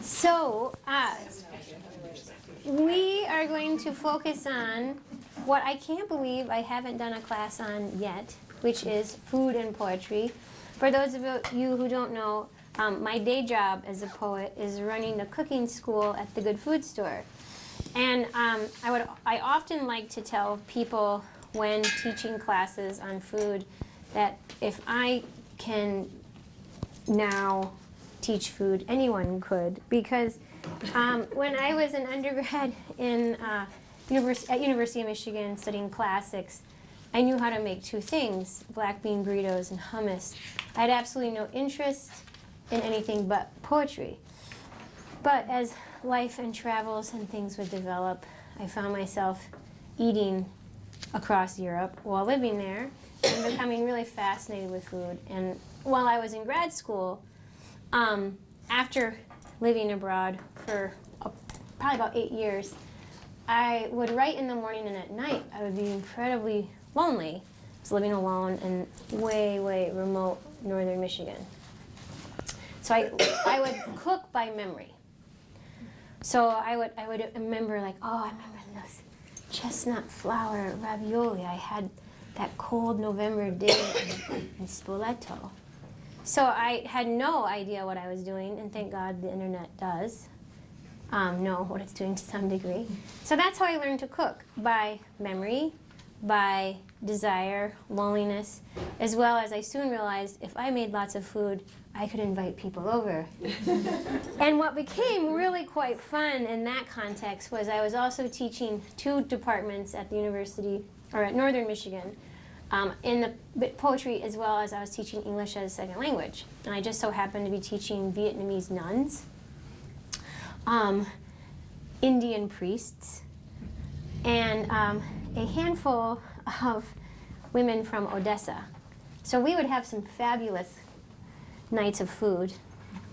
So, we are going to focus on what I can't believe I haven't done a class on yet, which is food and poetry. For those of you who don't know, my day job as a poet is running a cooking school at the Good Food Store. And I often like to tell people when teaching classes on food that if I can now teach food, anyone could. Because when I was an undergrad at University of Michigan studying classics, I knew how to make two things, black bean burritos and hummus. I had absolutely no interest in anything but poetry. But as life and travels and things would develop, I found myself eating across Europe while living there and becoming really fascinated with food. And while I was in grad school, after living abroad for probably about 8 years, I would write in the morning, and at night I would be incredibly lonely. I was living alone in way, way remote northern Michigan. So I would cook by memory. So I would remember, like, oh, I remember those chestnut flour ravioli I had that cold November day in Spoleto. So I had no idea what I was doing, and thank God the internet does know what it's doing to some degree. So that's how I learned to cook, by memory, by desire, loneliness, as well as I soon realized if I made lots of food, I could invite people over. And what became really quite fun in that context was I was also teaching 2 departments at the university, or at Northern Michigan, in the poetry, as well as I was teaching English as a second language. And I just so happened to be teaching Vietnamese nuns, Indian priests, and a handful of women from Odessa. So we would have some fabulous nights of food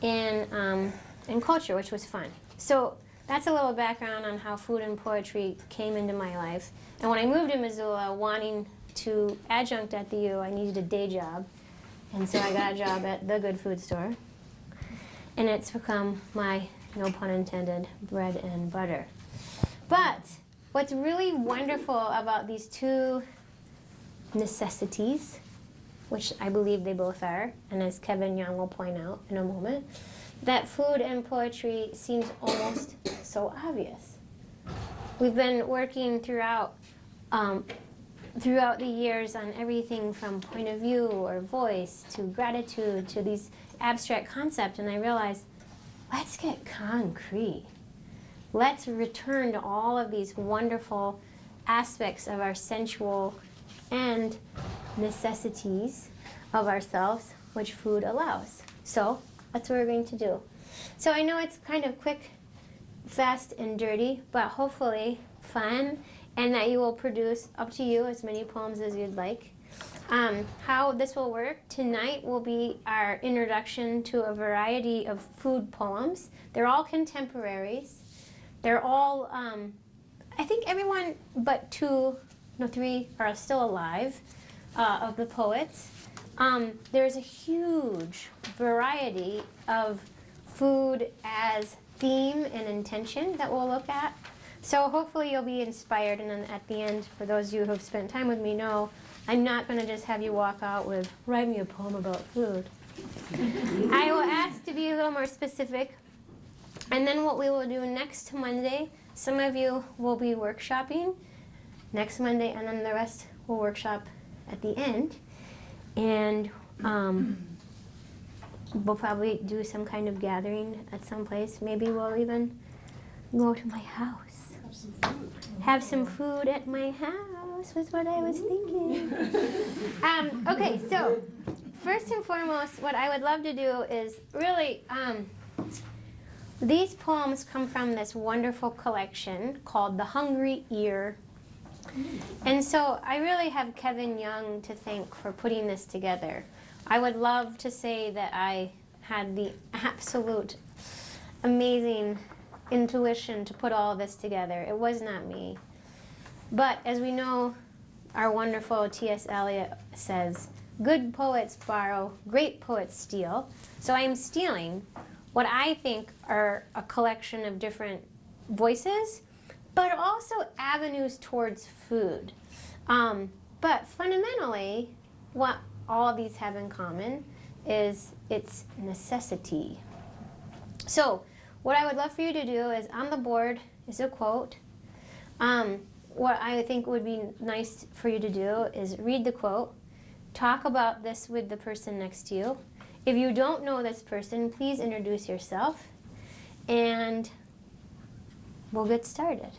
and culture, which was fun. So that's a little background on how food and poetry came into my life. And when I moved to Missoula, wanting to adjunct at the U, I needed a day job. And so I got a job at the Good Food Store. And it's become my, no pun intended, bread and butter. But what's really wonderful about these 2 necessities, which I believe they both are, and as Kevin Young will point out in a moment, that food and poetry seems almost so obvious. We've been working throughout the years on everything from point of view or voice to gratitude to these abstract concepts, and I realized, let's get concrete. Let's return to all of these wonderful aspects of our sensual and necessities of ourselves, which food allows. So that's what we're going to do. So I know it's kind of quick, fast, and dirty, but hopefully fun, and that you will produce, up to you, as many poems as you'd like. How this will work, tonight will be our introduction to a variety of food poems. They're all contemporaries. They're all, I think everyone but 3 are still alive of the poets. There's a huge variety of food as theme and intention that we'll look at. So hopefully you'll be inspired, and then at the end, for those of you who have spent time with me know, I'm not going to just have you walk out with, write me a poem about food. I will ask to be a little more specific, and then what we will do next Monday, some of you will be workshopping next Monday, and then the rest will workshop at the end. And we'll probably do some kind of gathering at some place. Maybe we'll even go to my house. Have some food at my house was what I was thinking. Okay, so first and foremost, what I would love to do is really, these poems come from this wonderful collection called The Hungry Ear. And so I really have Kevin Young to thank for putting this together. I would love to say that I had the absolute amazing intuition to put all this together. It was not me. But as we know, our wonderful T.S. Eliot says, good poets borrow, great poets steal. So I am stealing what I think are a collection of different voices, but also avenues towards food. But fundamentally, what all of these have in common is its necessity. So what I would love for you to do is, on the board is a quote. What I think would be nice for you to do is read the quote, talk about this with the person next to you. If you don't know this person, please introduce yourself, and we'll get started.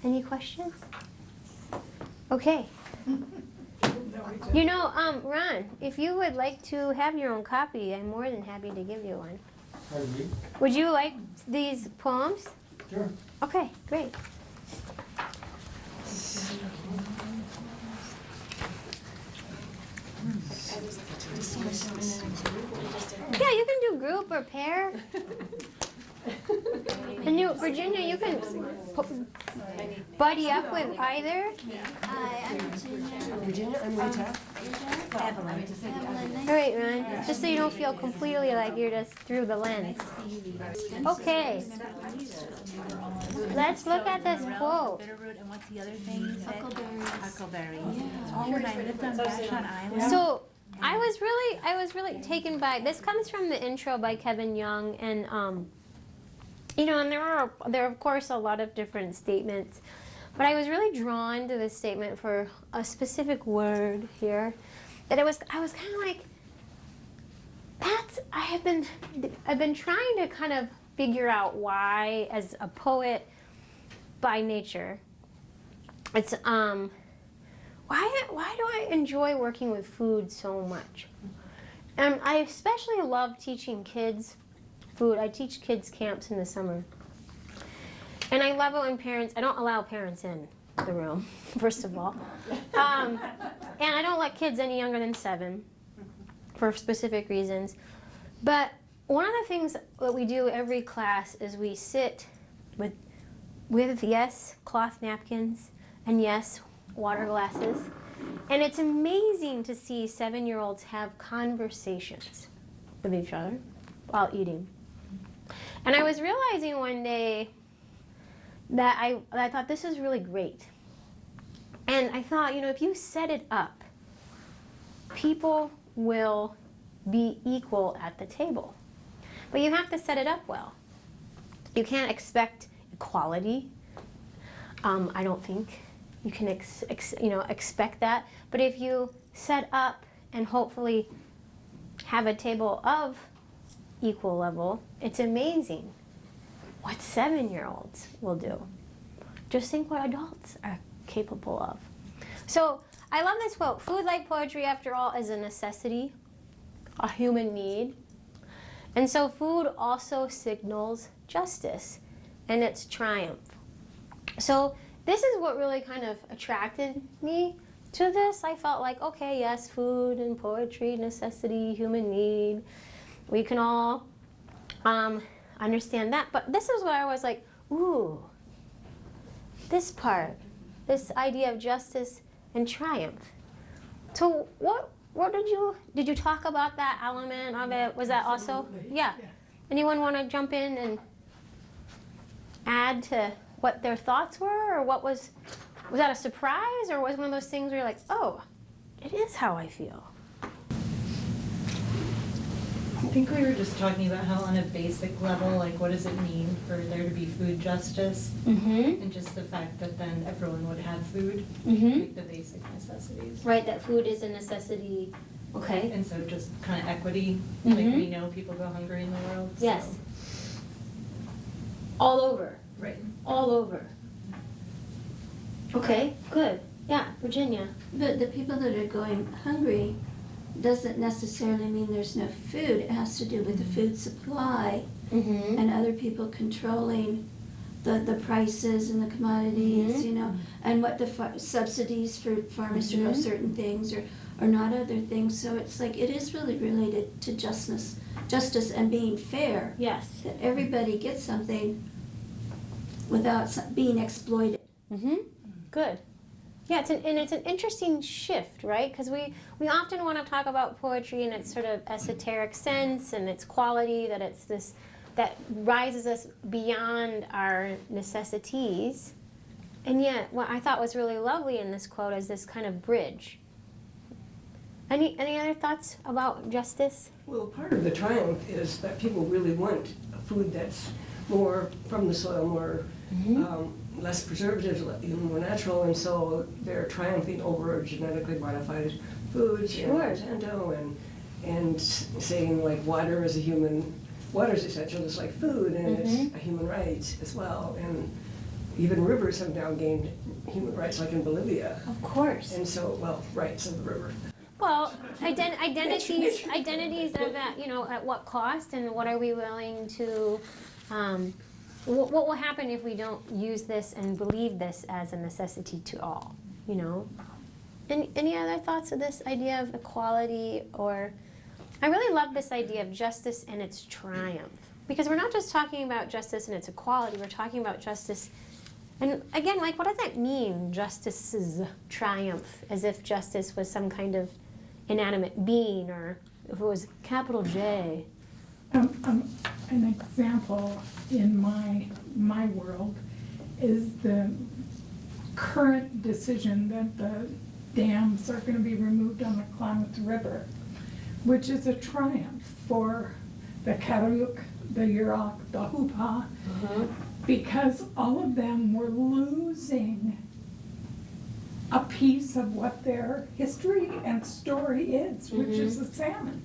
Any questions? Okay. You know, Ron, if you would like to have your own copy, I'm more than happy to give you one. Pardon me? Would you like these poems? Sure. Okay, great. Yeah, you can do group or pair. And you, Virginia, you can buddy up with either. Hi, I'm Virginia. Virginia, I'm Rita. Evelyn. All right, Ron, just so you don't feel completely like you're just through the lens. Okay, let's look at this quote. Bitterroot, and what's the other thing you said? Huckleberry. Oh, when I lived on Vashon Island. So I was really taken by, this comes from the intro by Kevin Young, and you know, and there are of course a lot of different statements, but I was really drawn to this statement for a specific word here. That I was kind of like, I've been trying to kind of figure out why, as a poet by nature, it's why do I enjoy working with food so much? And I especially love teaching kids food. I teach kids camps in the summer. And I love it when parents, I don't allow parents in the room, first of all. And I don't let kids any younger than 7 for specific reasons. But one of the things that we do every class is we sit with yes, cloth napkins, and yes, water glasses. And it's amazing to see 7-year-olds have conversations with each other while eating. And I was realizing one day that I thought this is really great. And I thought, you know, if you set it up, people will be equal at the table. But you have to set it up well. You can't expect equality. I don't think you can expect that. But if you set up and hopefully have a table of equal level, it's amazing what 7-year-olds will do. Just think what adults are capable of. So I love this quote. Food, like poetry, after all, is a necessity, a human need. And so food also signals justice and its triumph. So this is what really kind of attracted me to this. I felt like, okay, yes, food and poetry, necessity, human need. We can all understand that. But this is where I was like, ooh, this part, this idea of justice and triumph. So what did you talk about that element of it? Was that also? Yeah. Anyone want to jump in and add to what their thoughts were, or what was that a surprise, or was it one of those things where you're like, oh, it is how I feel? I think we were just talking about how on a basic level, like what does it mean for there to be food justice? Mm-hmm. And just the fact that then everyone would have food, Mm-hmm. like the basic necessities. Right, that food is a necessity. Okay. And so just kind of equity, Mhm. like we know people go hungry in the world. So. Yes. All over. Right. All over. Okay, good. Yeah, Virginia. But the people that are going hungry doesn't necessarily mean there's no food. It has to do with the food supply Mm-hmm. and other people controlling the prices and the commodities, Mhm. you know, and what the subsidies for farmers to grow Mhm. certain things or not other things. So it's like it is really related to justice and being fair. Yes. That everybody gets something without being exploited. Mm-hmm. Good. Yeah, it's an interesting shift, right? Because we often want to talk about poetry in its sort of esoteric sense and its quality, that it's this that rises us beyond our necessities. And yet, what I thought was really lovely in this quote is this kind of bridge. Any other thoughts about justice? Well, part of the triumph is that people really want a food that's more from the soil, more less preservatives, more natural, and so they're triumphing over genetically modified foods, Sure. and Monsanto, and saying like water is essential just like food, and it's a human right as well, and even rivers have now gained human rights, like in Bolivia. Of course. And so, well, rights of the river. Well, identities of that, at what cost, and what are we willing to, what will happen if we don't use this and believe this as a necessity to all, Any other thoughts of this idea of equality, or, I really love this idea of justice and its triumph, because we're not just talking about justice and its equality, we're talking about justice. And again, like, what does that mean, justice's triumph? As if justice was some kind of inanimate being, or if it was capital J. An example in my world is the current decision that the dams are going to be removed on the Klamath River, which is a triumph for the Karayuk, the Yurok, the Hupa, because all of them were losing a piece of what their history and story is, which is the salmon.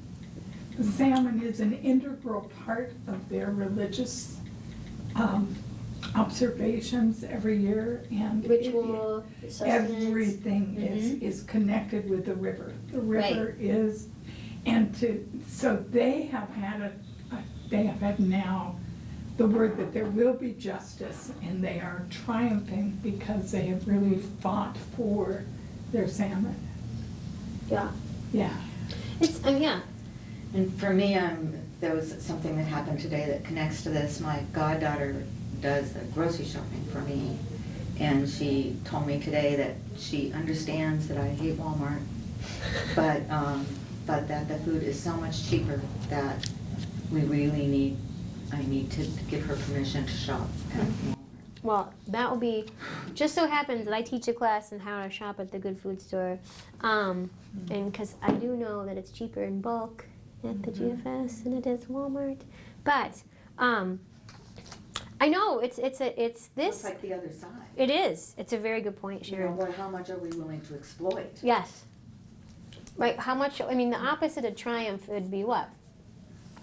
The salmon is an integral part of their religious observations every year, and Ritual, sustenance. everything is connected with the river. The river is, so they have had now the word that there will be justice, and they are triumphing because they have really fought for their salmon. Yeah. Yeah. It's, yeah. And for me, there was something that happened today that connects to this. My goddaughter does the grocery shopping for me, and she told me today that she understands that I hate Walmart, but that the food is so much cheaper that I need to give her permission to shop at Walmart. Well, that will be, just so happens that I teach a class on how to shop at the good food store, and because I do know that it's cheaper in bulk at the GFS than it is Walmart, but I know it's this. It's like the other side. It is. It's a very good point, Sharon. How much are we willing to exploit? Yes. Right. How much? I mean, the opposite of triumph would be what?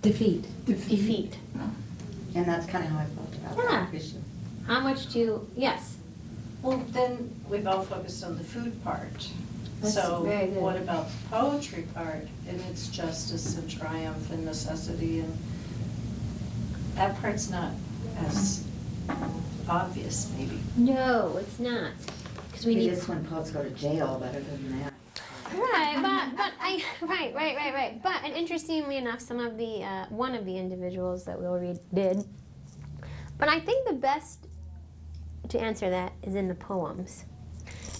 Defeat. Defeat. And that's kind of how I felt about that issue. How much do you? Yes. Well, then we've all focused on the food part. That's So very good. what about the poetry part and its justice and triumph and necessity, and that part's not as obvious maybe. No, it's not. Because we It need. is when poets go to jail, but other than that. Right. But and interestingly enough, some of the one of the individuals that we'll read did. But I think the best to answer that is in the poems.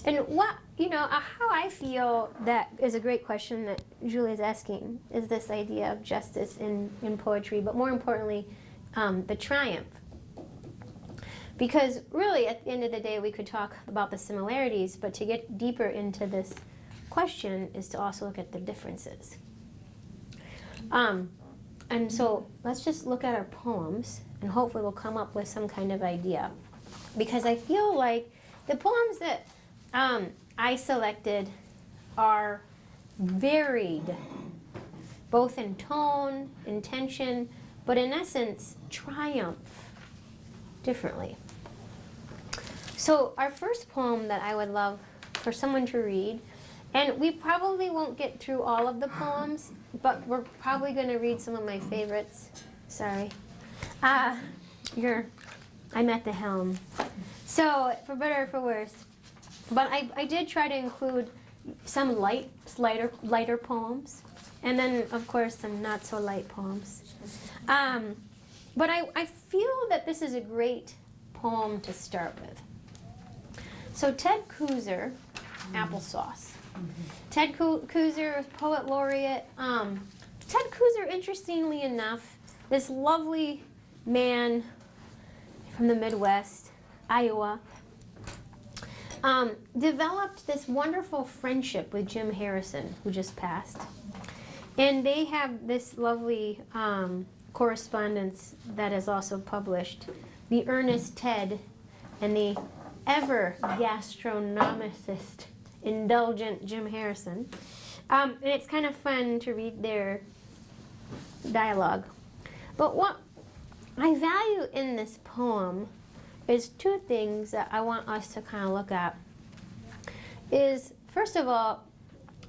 And what how I feel that is a great question that Julia's asking, is this idea of justice in poetry, but more importantly, the triumph. Because really, at the end of the day, we could talk about the similarities, but to get deeper into this question is to also look at the differences. And so let's just look at our poems, and hopefully we'll come up with some kind of idea. Because I feel like the poems that I selected are varied, both in tone, intention, but in essence, triumph differently. So our first poem that I would love for someone to read, and we probably won't get through all of the poems, but we're probably going to read some of my favorites. Sorry. I'm at the helm. So, for better or for worse. But I did try to include some lighter poems, and then, of course, some not so light poems. But I feel that this is a great poem to start with. So Ted Kooser applesauce. Ted Kooser, poet laureate. Ted Kooser, interestingly enough, this lovely man from the Midwest, Iowa, developed this wonderful friendship with Jim Harrison, who just passed. And they have this lovely correspondence that is also published. The earnest Ted and the ever gastronomicist, indulgent Jim Harrison. And it's kind of fun to read their dialogue. But what I value in this poem is two things that I want us to kind of look at. Is, first of all,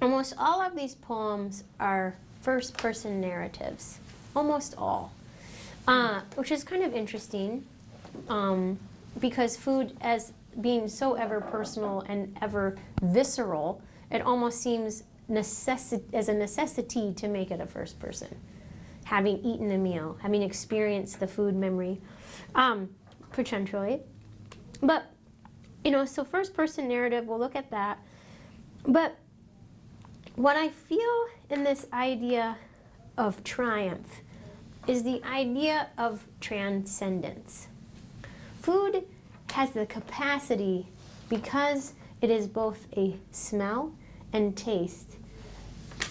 almost all of these poems are first-person narratives. Almost all. Which is kind of interesting, because food, as being so ever personal and ever visceral, it almost seems as a necessity to make it a first person. Having eaten a meal, having experienced the food memory, potentially. But, so first person narrative, we'll look at that. But what I feel in this idea of triumph is the idea of transcendence. Food has the capacity, because it is both a smell and taste,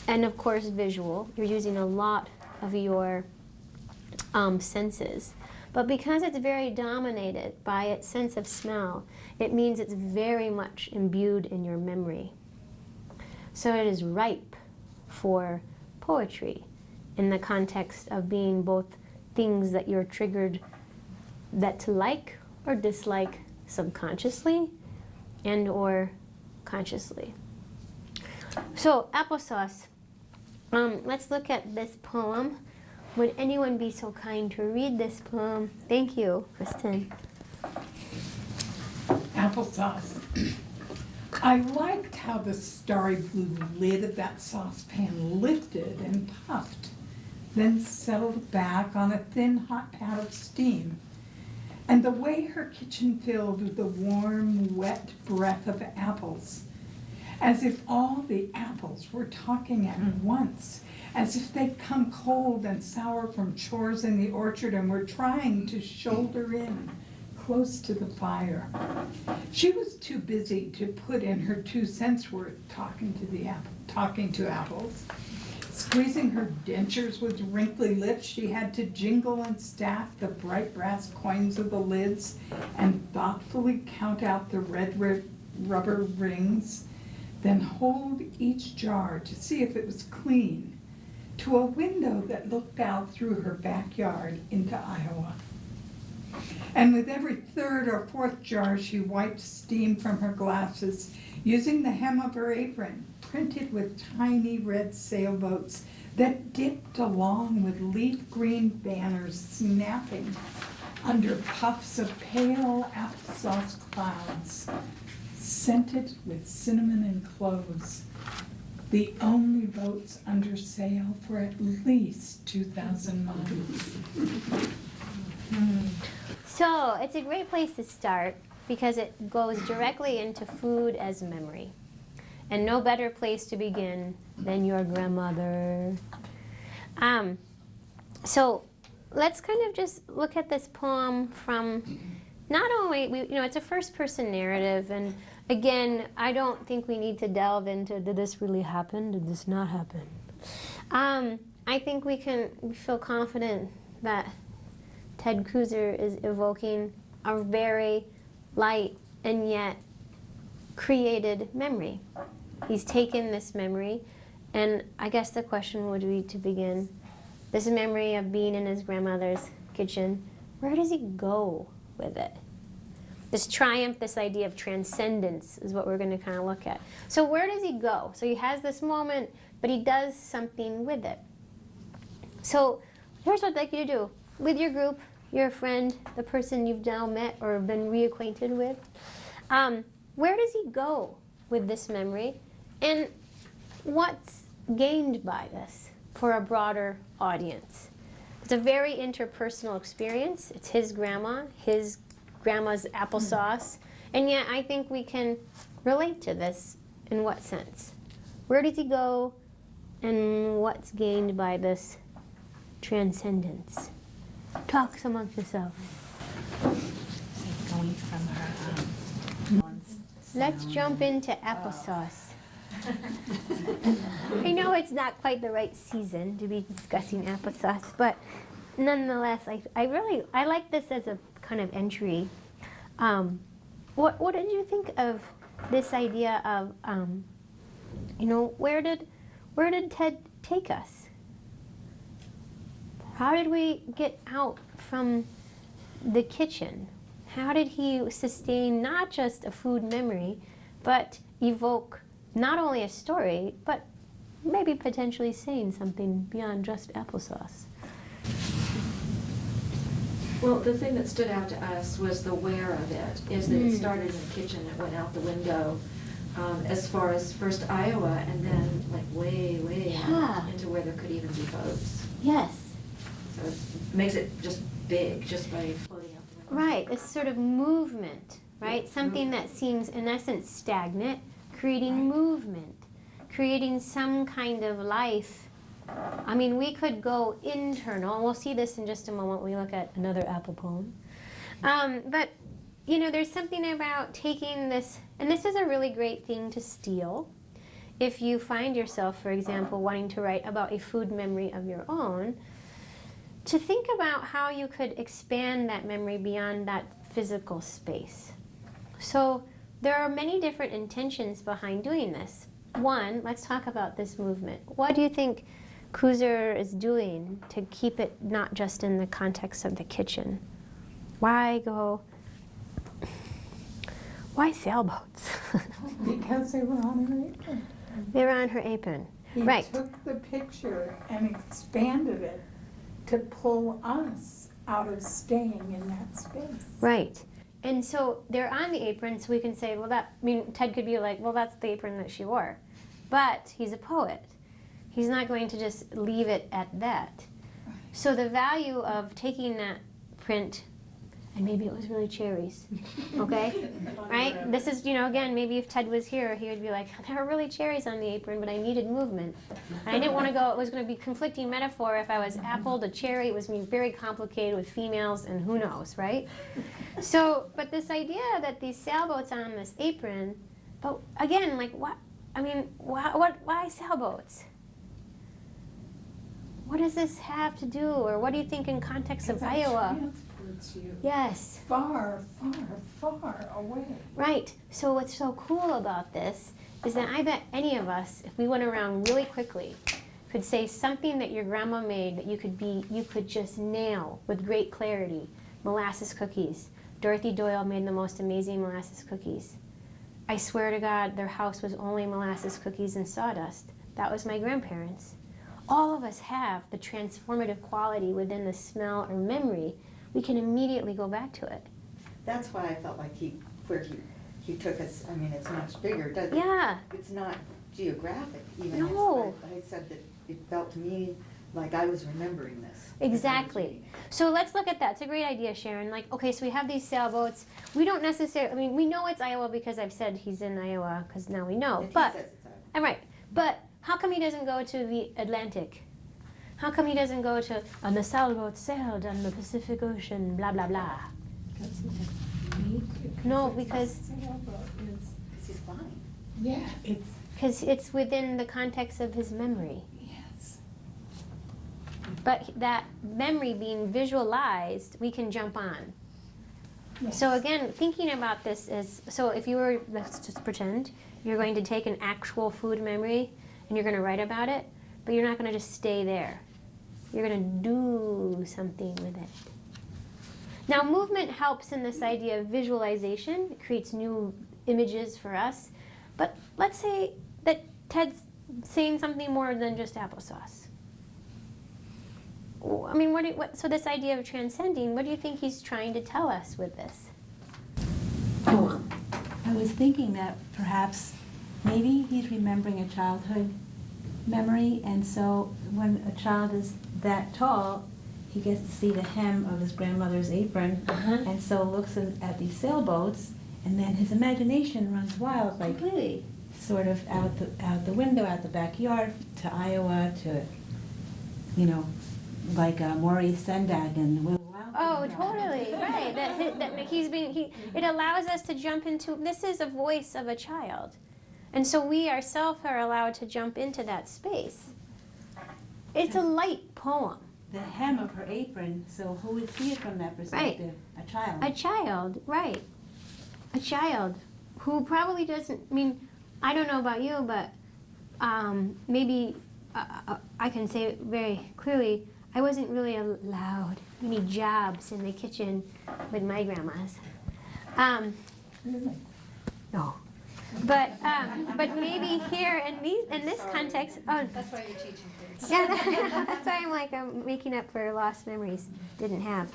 and of course visual. You're using a lot of your senses. But because it's very dominated by its sense of smell, it means it's very much imbued in your memory. So it is ripe for poetry in the context of being both things that you're triggered that to like or dislike subconsciously and or consciously. So applesauce. Let's look at this poem. Would anyone be so kind to read this poem? Thank you, Kristen. Applesauce. I liked how the starry blue lid of that saucepan lifted and puffed, then settled back on a thin hot pad of steam. And the way her kitchen filled with the warm, wet breath of apples, as if all the apples were talking at once, as if they'd come cold and sour from chores in the orchard and were trying to shoulder in close to the fire. She was too busy to put in her 2 cents worth talking to apples. Squeezing her dentures with wrinkly lips, she had to jingle and stack the bright brass coins of the lids and thoughtfully count out the red rubber rings, then hold each jar to see if it was clean, to a window that looked out through her backyard into Iowa. And with every 3rd or 4th jar, she wiped steam from her glasses, using the hem of her apron, printed with tiny red sailboats that dipped along with leaf green banners snapping under puffs of pale applesauce clouds, scented with cinnamon and cloves. The only boats under sail for at least 2,000 miles. So it's a great place to start because it goes directly into food as memory. And no better place to begin than your grandmother. So let's kind of just look at this poem from not only, it's a first person narrative, and again, I don't think we need to delve into, did this really happen? Did this not happen? I think we feel confident that Ted Kooser is evoking a very light and yet created memory. He's taken this memory, and I guess the question would be to begin, this memory of being in his grandmother's kitchen, where does he go with it? This triumph, this idea of transcendence is what we're going to kind of look at. So where does he go? So he has this moment, but he does something with it. So here's what I'd like you to do. With your group, your friend, the person you've now met or been reacquainted with, where does he go with this memory? And what's gained by this for a broader audience? It's a very interpersonal experience. It's his grandma's applesauce. And yet I think we can relate to this in what sense? Where does he go, and what's gained by this transcendence? Talk amongst yourself. Going from her Let's jump into applesauce. I know it's not quite the right season to be discussing applesauce, but nonetheless, I like this as a kind of entry. What did you think of this idea of, where did Ted take us? How did we get out from the kitchen? How did he sustain not just a food memory, but evoke not only a story, but maybe potentially saying something beyond just applesauce? Well, the thing that stood out to us was the where of it, is that it started in the kitchen and went out the window, as far as first Iowa, and then like way, way out into where there could even be boats. Yes. So it makes it just big, just by floating out the window. Right, it's sort of movement, right? Something that seems, in essence, stagnant, creating movement, creating some kind of life. I mean, we could go internal, and we'll see this in just a moment when we look at another apple poem. But, there's something about taking this, and this is a really great thing to steal. If you find yourself, for example, wanting to write about a food memory of your own, to think about how you could expand that memory beyond that physical space. So there are many different intentions behind doing this. One, let's talk about this movement. What do you think Kuzer is doing to keep it not just in the context of the kitchen? Why sailboats? Because they were on her apron. They're on her apron. He Right. took the picture and expanded it to pull us out of staying in that space. Right. And so they're on the apron, so we can say, Ted could be like, well, that's the apron that she wore. But he's a poet. He's not going to just leave it at that. So the value of taking that print, and maybe it was really cherries, okay? Right? This is, again, maybe if Ted was here, he would be like, there were really cherries on the apron, but I needed movement. And I didn't want to go, it was going to be conflicting metaphor. If I was apple to cherry, it was going to be very complicated with females and who knows, right? So, but this idea that these sailboats on this apron, but again, like what? I mean, why sailboats? What does this have to do, or what do you think in context of Iowa? Transports you Yes. far, far, far away. Right. So what's so cool about this is that I bet any of us, if we went around really quickly, could say something that your grandma made that you could just nail with great clarity. Molasses cookies. Dorothy Doyle made the most amazing molasses cookies. I swear to God, their house was only molasses cookies and sawdust. That was my grandparents. All of us have the transformative quality within the smell or memory. We can immediately go back to it. That's why I felt like where he took us, I mean, it's much bigger, doesn't it? Yeah. It's not geographic even. No. I said that it felt to me like I was remembering this. Exactly. So let's look at that. It's a great idea, Sharon. Like, okay, so we have these sailboats. We don't necessarily, we know it's Iowa because I've said he's in Iowa, because now we know. If he But, says it's Iowa. I'm right. But how come he doesn't go to the Atlantic? How come he doesn't go to, and the sailboat sailed on the Pacific Ocean, blah, blah, blah? No, because Sailboat is, Because he's flying. yeah, it's, because it's within the context of his memory. yes. But that memory being visualized, we can jump on. Yes. So again, thinking about this is, so if you were, let's just pretend, you're going to take an actual food memory and you're going to write about it, but you're not going to just stay there. You're going to do something with it. Now, movement helps in this idea of visualization. It creates new images for us. But let's say that Ted's saying something more than just applesauce. I mean, so this idea of transcending, what do you think he's trying to tell us with this? Oh, I was thinking that perhaps maybe he's remembering a childhood memory, and so when a child is that tall, he gets to see the hem of his grandmother's apron, and so looks at these sailboats, and then his imagination runs wild, like, Completely. sort of out the window, out the backyard, to Iowa, to, you know, like Maurice Sendak and Will Wilkins. Oh, totally, right. It allows us to jump into, this is a voice of a child. And so we ourselves are allowed to jump into that space. It's a light poem. The hem of her apron, so who would see it from that perspective? A child. A child, right. A child who probably doesn't, I mean, I don't know about you, but maybe I can say it very clearly, I wasn't really allowed many jobs in the kitchen with my grandmas. No. But maybe here in this context, That's why you're teaching kids. yeah, that's why I'm making up for lost memories didn't have.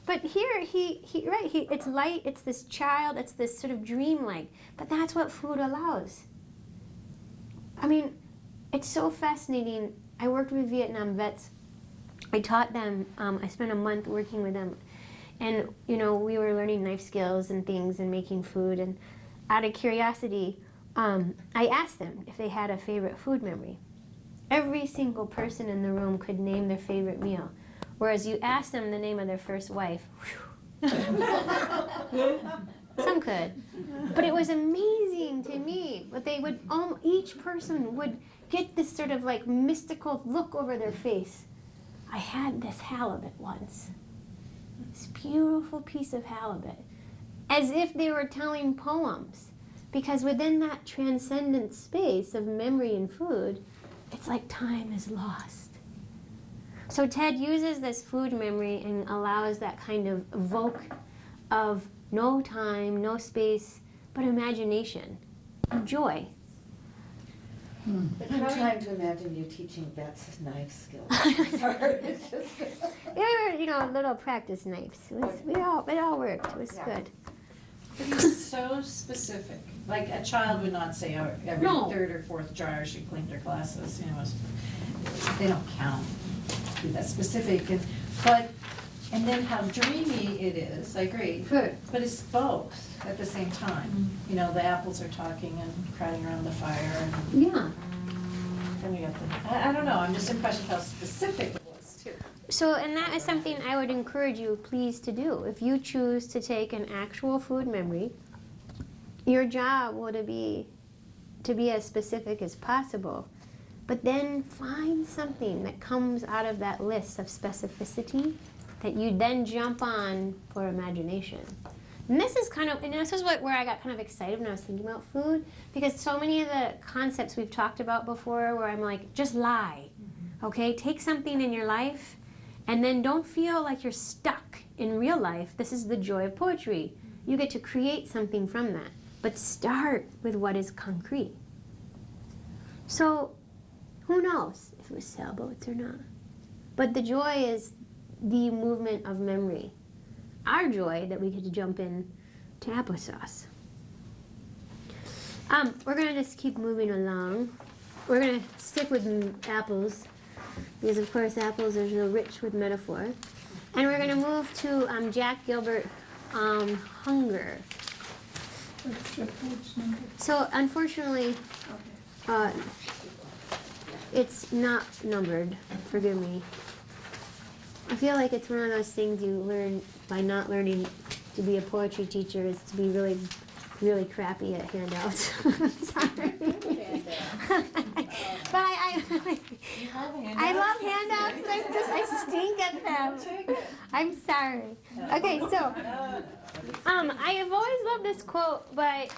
But here it's light, it's this child, it's this sort of dreamlike. But that's what food allows. I mean, it's so fascinating. I worked with Vietnam vets. I taught them. I spent a month working with them, and we were learning knife skills and things and making food. And out of curiosity, I asked them if they had a favorite food memory. Every single person in the room could name their favorite meal, whereas you asked them the name of their first wife. Some could, but it was amazing to me. But they would, each person would get this sort of like mystical look over their face. I had this halibut once, this beautiful piece of halibut, as if they were telling poems, because within that transcendent space of memory and food, it's like time is lost. So Ted uses this food memory and allows that kind of evoke of no time, no space, but imagination, and joy. I'm trying to imagine you teaching vets knife skills. Sorry, it's just. They were, little practice knives. It all worked. It was good. But he's so specific. Like a child would not say every third or fourth jar she cleaned her glasses. They don't count. Be that specific, and then how dreamy it is. I agree. Good. But it's both at the same time. The apples are talking and crowding around the fire. And Yeah. then we got I don't know. I'm just impressed with how specific it was too. So, and that is something I would encourage you, please, to do. If you choose to take an actual food memory, your job will be as specific as possible. But then find something that comes out of that list of specificity that you then jump on for imagination. And this is where I got kind of excited when I was thinking about food, because so many of the concepts we've talked about before where I'm like, just lie, okay? Take something in your life and then don't feel like you're stuck in real life. This is the joy of poetry. You get to create something from that, but start with what is concrete. So who knows if it was sailboats or not? But the joy is the movement of memory. Our joy that we get to jump in to applesauce. We're gonna just keep moving along. We're gonna stick with apples, because of course apples are so rich with metaphor. And we're gonna move to Jack Gilbert, Hunger. So unfortunately, it's not numbered, forgive me. I feel like it's one of those things you learn by not learning to be a poetry teacher, is to be really, really crappy at handouts. Sorry. But I love handouts, I stink at them. I'm sorry. Okay, so, I have always loved this quote by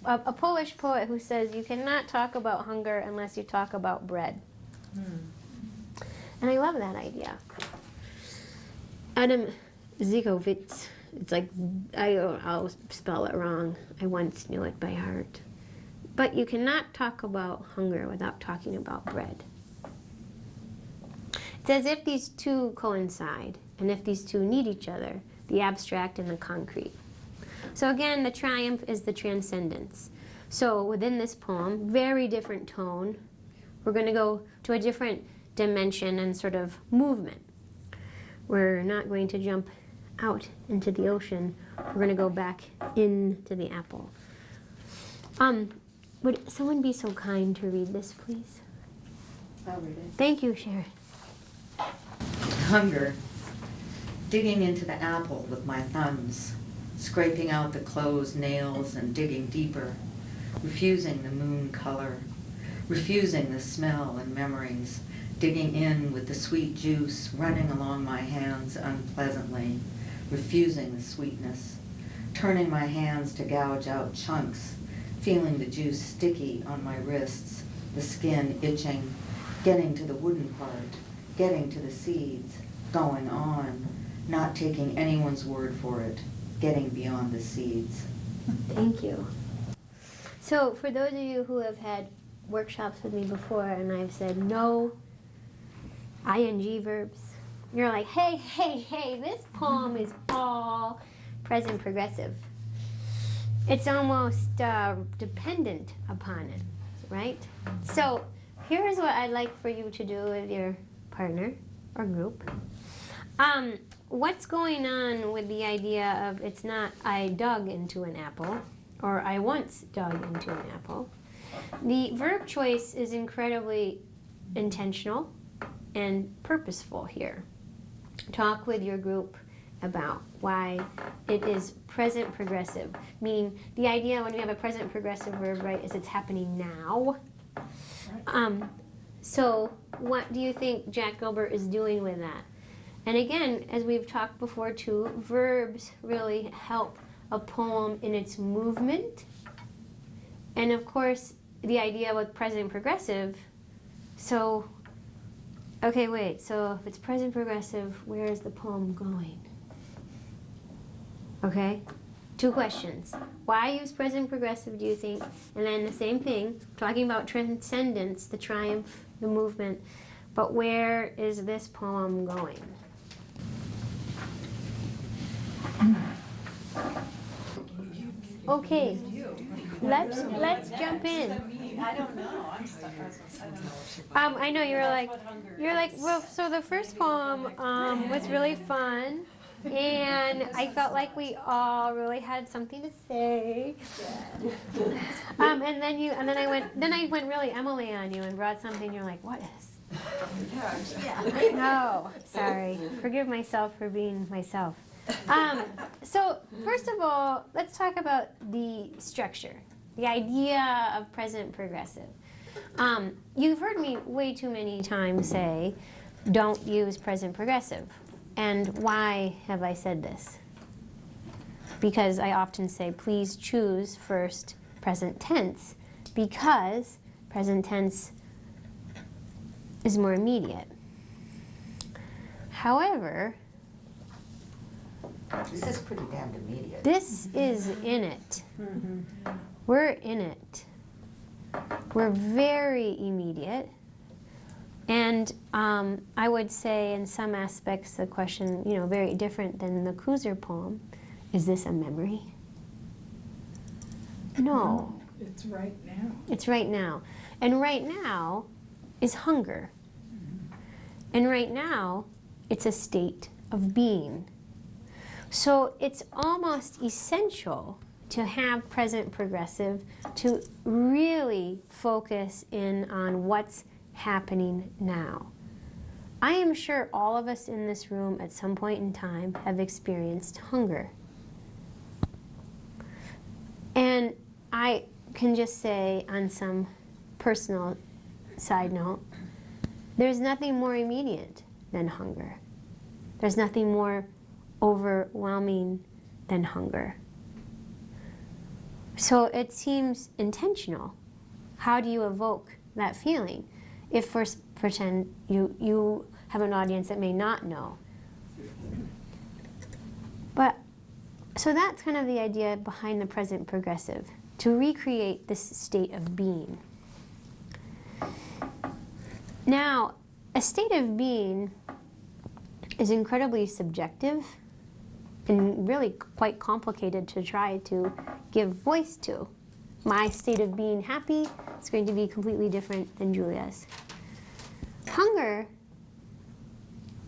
a Polish poet who says, "You cannot talk about hunger unless you talk about bread." And I love that idea. Adam Zikowicz, it's like, I'll spell it wrong. I once knew it by heart. But you cannot talk about hunger without talking about bread. It's as if these two coincide, and if these two need each other, the abstract and the concrete. So again, the triumph is the transcendence. So within this poem, very different tone. We're going to go to a different dimension and sort of movement. We're not going to jump out into the ocean. We're going to go back into the apple. Would someone be so kind to read this, please? I'll read it. Thank you, Sharon. Hunger. Digging into the apple with my thumbs, scraping out the closed nails and digging deeper, refusing the moon color, refusing the smell and memories, digging in with the sweet juice running along my hands unpleasantly, refusing the sweetness, turning my hands to gouge out chunks, feeling the juice sticky on my wrists, the skin itching, getting to the wooden part, getting to the seeds, going on, not taking anyone's word for it, getting beyond the seeds. Thank you. So for those of you who have had workshops with me before and I've said no ing verbs, you're like, hey, hey, hey, this poem is all present progressive. It's almost dependent upon it, right? So here's what I'd like for you to do with your partner or group. What's going on with the idea of it's not I dug into an apple or I once dug into an apple? The verb choice is incredibly intentional and purposeful here. Talk with your group about why it is present progressive, meaning the idea when we have a present progressive verb, right, is it's happening now. So what do you think Jack Gilbert is doing with that? And again, as we've talked before too, verbs really help a poem in its movement. And of course, the idea with present progressive, so, okay, wait, so if it's present progressive, where is the poem going? Okay, 2 questions. Why use present progressive, do you think? And then the same thing, talking about transcendence, the triumph, the movement, but where is this poem going? Okay, let's jump in. I don't know, I'm stuck. I know you're like, well, so the first poem was really fun, and I felt like we all really had something to say. And then I went really Emily on you and brought something. You're like, what is? No, sorry. Forgive myself for being myself. So first of all, let's talk about the structure, the idea of present progressive. You've heard me way too many times say, don't use present progressive. And why have I said this? Because I often say, please choose first present tense, because present tense is more immediate. However, This is pretty damned immediate. this is in it. We're in it. We're very immediate. And I would say in some aspects the question, very different than the Cruiser poem. Is this a memory? No. It's right now. It's right now. And right now is hunger. And right now, it's a state of being. So it's almost essential to have present progressive to really focus in on what's happening now. I am sure all of us in this room at some point in time have experienced hunger. And I can just say on some personal side note, there's nothing more immediate than hunger. There's nothing more overwhelming than hunger. So it seems intentional. How do you evoke that feeling? If first pretend you have an audience that may not know. But so that's kind of the idea behind the present progressive, to recreate this state of being. Now, a state of being is incredibly subjective and really quite complicated to try to give voice to. My state of being happy is going to be completely different than Julia's. Hunger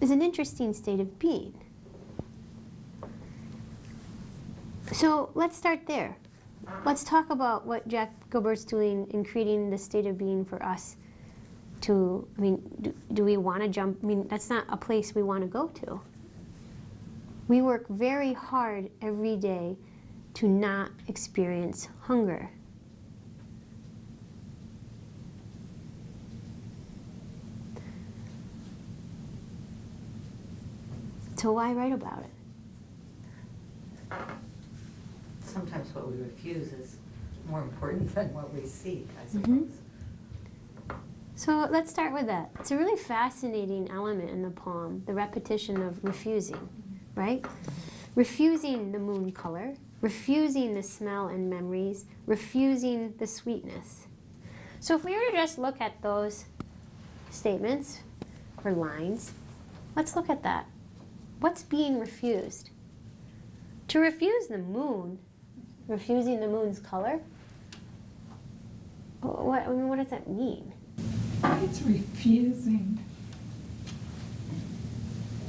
is an interesting state of being. So let's start there. let's talk about what Jack Gilbert's doing in creating the state of being for us to, I mean, do we want to jump? I mean, that's not a place we want to go to. We work very hard every day to not experience hunger. So why write about it? Sometimes what we refuse is more important than what we seek, I suppose. Mhm. So let's start with that. It's a really fascinating element in the poem, the repetition of refusing, right? Refusing the moon color, refusing the smell and memories, refusing the sweetness. So if we were to just look at those statements or lines, let's look at that. What's being refused? To refuse the moon, refusing the moon's color? What does that mean? It's refusing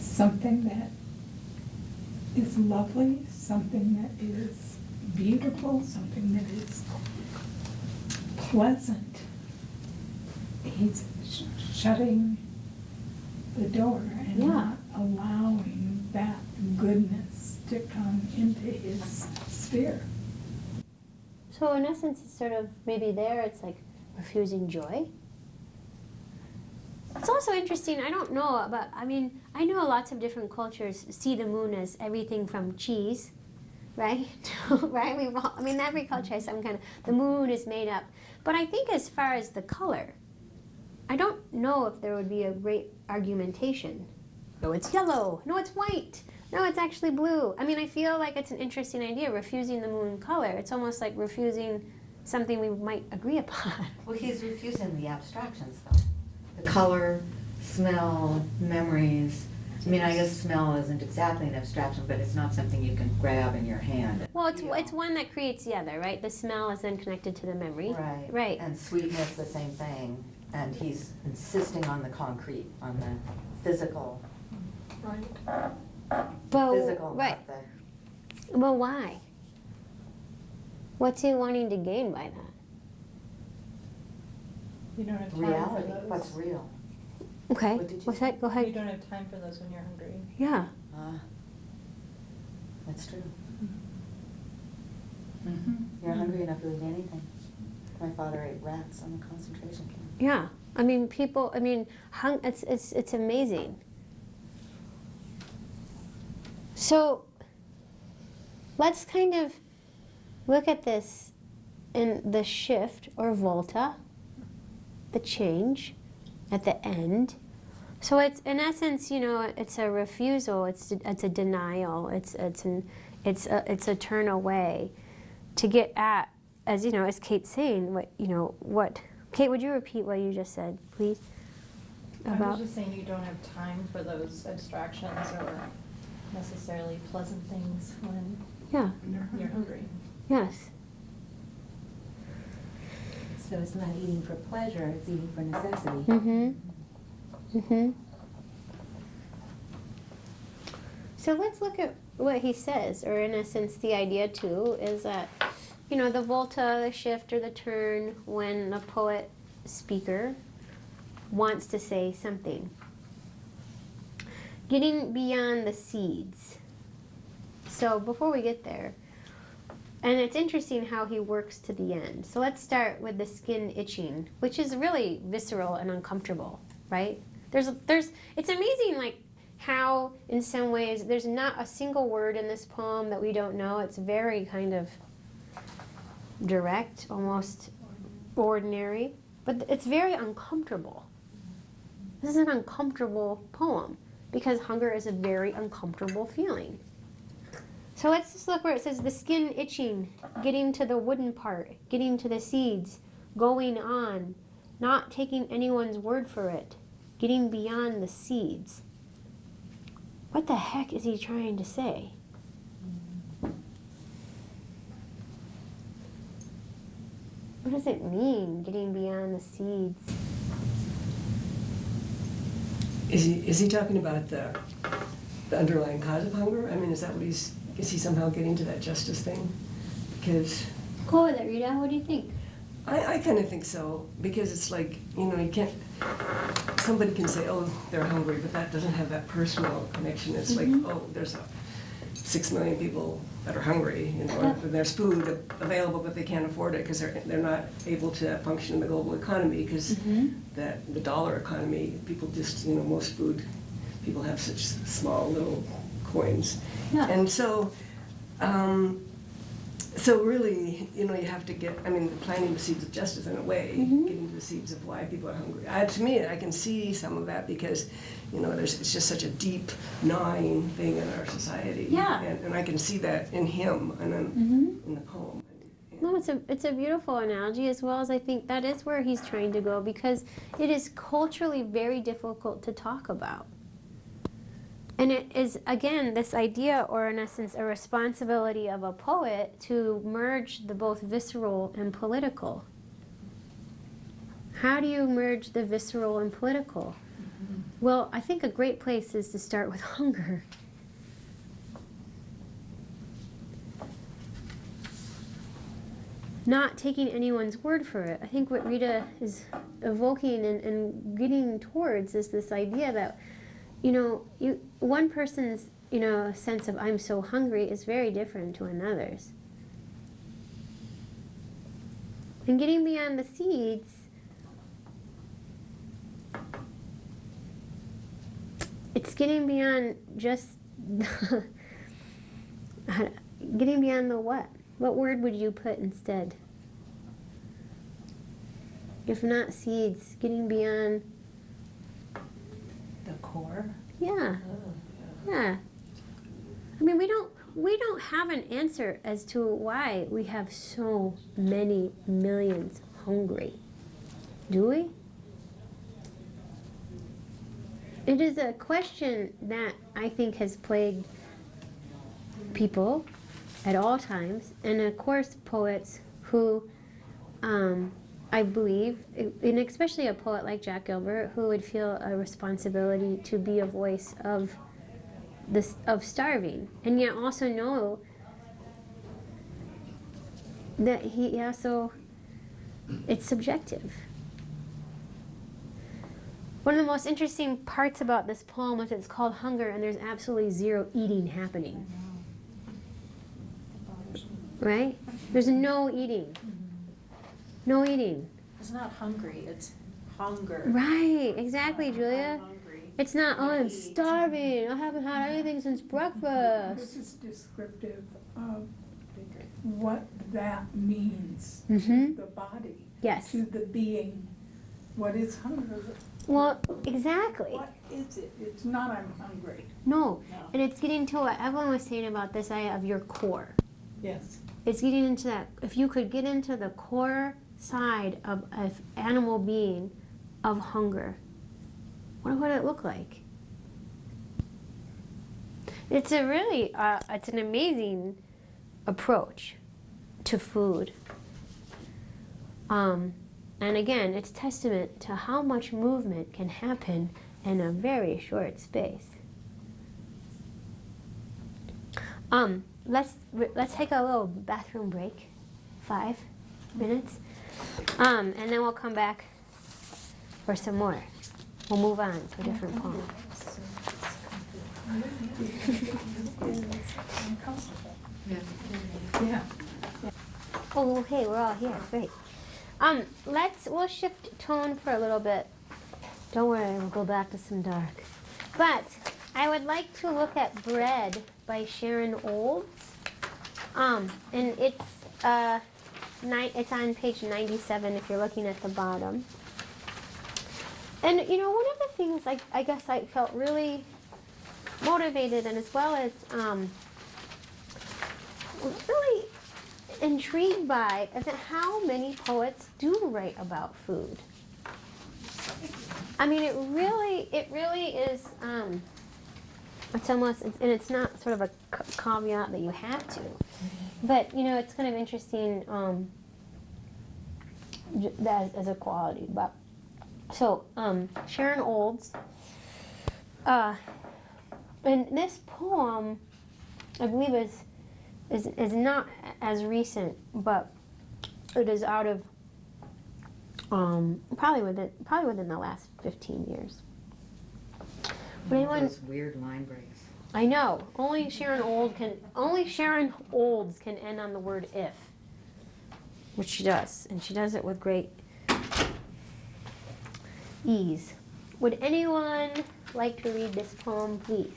something that is lovely, something that is beautiful, something that is pleasant. He's shutting the door and not allowing that goodness to come into his sphere. So in essence, it's sort of maybe there, it's like refusing joy. It's also interesting, I don't know, but I mean, I know lots of different cultures see the moon as everything from cheese, right? Right? I mean, every culture has some kind of, the moon is made up. But I think as far as the color, I don't know if there would be a great argumentation. No, it's yellow. No, it's white. No, it's actually blue. I mean, I feel like it's an interesting idea, refusing the moon color. It's almost like refusing something we might agree upon. Well, he's refusing the abstractions, though. The color, smell, memories. I mean, I guess smell isn't exactly an abstraction, but it's not something you can grab in your hand. Well, it's one that creates the other, right? The smell is then connected to the memory. Right. Right. And sweetness, the same thing. And he's insisting on the concrete, on the physical. Right. Physical, right. not the... Well, why? What's he wanting to gain by that? You don't have time reality, for those. what's real. Okay. What did you What's say? that? Go You ahead. don't have time for those when you're hungry. Yeah. That's true. Mm-hmm. You're hungry enough to eat anything. My father ate rats on the concentration camp. Yeah. I mean, people. I mean, it's amazing. So let's kind of look at this in the shift or volta, the change at the end. So it's in essence, you know, it's a refusal. It's a denial. It's a turn away to get at, as you know, as Kate's saying, what. Kate, would you repeat what you just said, please? I was just saying you don't have time for those abstractions or necessarily pleasant things when you're hungry. Yes. So it's not eating for pleasure, it's eating for necessity. Mm-hmm. Mm-hmm. So let's look at what he says, or in essence, the idea too is that, you know, the volta, the shift or the turn when the poet speaker wants to say something. Getting beyond the seeds. So before we get there, and it's interesting how he works to the end. So let's start with the skin itching, which is really visceral and uncomfortable, right? It's amazing, like, how in some ways there's not a single word in this poem that we don't know. It's very kind of direct, almost ordinary, but it's very uncomfortable. This is an uncomfortable poem because hunger is a very uncomfortable feeling. So let's just look where it says the skin itching, getting to the wooden part, getting to the seeds, going on, not taking anyone's word for it, getting beyond the seeds. What the heck is he trying to say? What does it mean, getting beyond the seeds? Is he talking about the underlying cause of hunger? I mean, is he somehow getting to that justice thing? Because Go with it, Rita. What do you think? I kind of think so, because it's like, you can't, somebody can say, oh, they're hungry, but that doesn't have that personal connection. It's like, oh, there's 6 million people that are hungry, and there's food available, but they can't afford it because they're not able to function in the global economy, because the dollar economy, people just, most food, people have such small little coins. Yeah. And so, so really, you have to planting the seeds of justice in a way, getting to the seeds of why people are hungry. To me, I can see some of that because, it's just such a deep, gnawing thing in our society. Yeah. And I can see that in him and then in the poem. No, it's a beautiful analogy, as well as I think that is where he's trying to go, because it is culturally very difficult to talk about. And it is, again, this idea, or in essence, a responsibility of a poet to merge the both visceral and political. How do you merge the visceral and political? Well, I think a great place is to start with hunger. Not taking anyone's word for it. I think what Rita is evoking and getting towards is this idea that one person's, sense of I'm so hungry is very different to another's. And getting beyond the seeds, it's getting beyond just, getting beyond the what? What word would you put instead? If not seeds, getting beyond The core? Yeah. Yeah. I mean, we don't have an answer as to why we have so many millions hungry. Do we? It is a question that I think has plagued people at all times, and of course poets who I believe, and especially a poet like Jack Gilbert, who would feel a responsibility to be a voice of starving, and yet also know that it's subjective. One of the most interesting parts about this poem is it's called Hunger, and there's absolutely zero eating happening. Right? There's no eating. No eating. It's not hungry, it's hunger. Right, exactly, Julia. I'm hungry. It's not, oh, I'm starving. I haven't had anything since breakfast. This is descriptive of what that means Mm-hmm. to the body, Yes. to the being. What is hunger? Well, exactly. What is it? It's not I'm hungry. No. No. And it's getting to what Evelyn was saying about this idea of your core. Yes. It's getting into that. If you could get into the core side of an animal being of hunger, what would it look like? It's a really, it's an amazing approach to food. And again, it's testament to how much movement can happen in a very short space. Let's take a little bathroom break, 5 minutes, and then we'll come back for some more. We'll move on to a different poem. Yeah. Oh, hey, we're all here. Great. We'll shift tone for a little bit. Don't worry, we'll go back to some dark. But I would like to look at Bread by Sharon Olds. And it's on page 97 if you're looking at the bottom. And one of the things I guess I felt really motivated and as well as really intrigued by is that how many poets do write about food. I mean, it really is. It's almost, and it's not sort of a caveat that you have to, but it's kind of interesting that as a quality. But so Sharon Olds, and this poem, I believe is not as recent, but It is out of probably within the last 15 years. Would anyone? Those weird line breaks. I know. Only Sharon Olds can end on the word if, which she does, and she does it with great ease. Would anyone like to read this poem, please?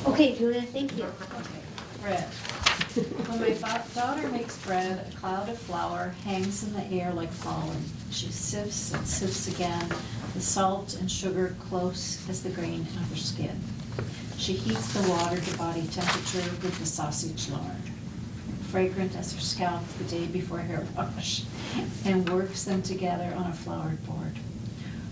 Okay, Julia, thank you. Okay, bread. When my daughter makes bread, a cloud of flour hangs in the air like pollen. She sifts and sifts again, the salt and sugar close as the grain of her skin. She heats the water to body temperature with the sausage lard, fragrant as her scalp the day before hair wash, and works them together on a floured board.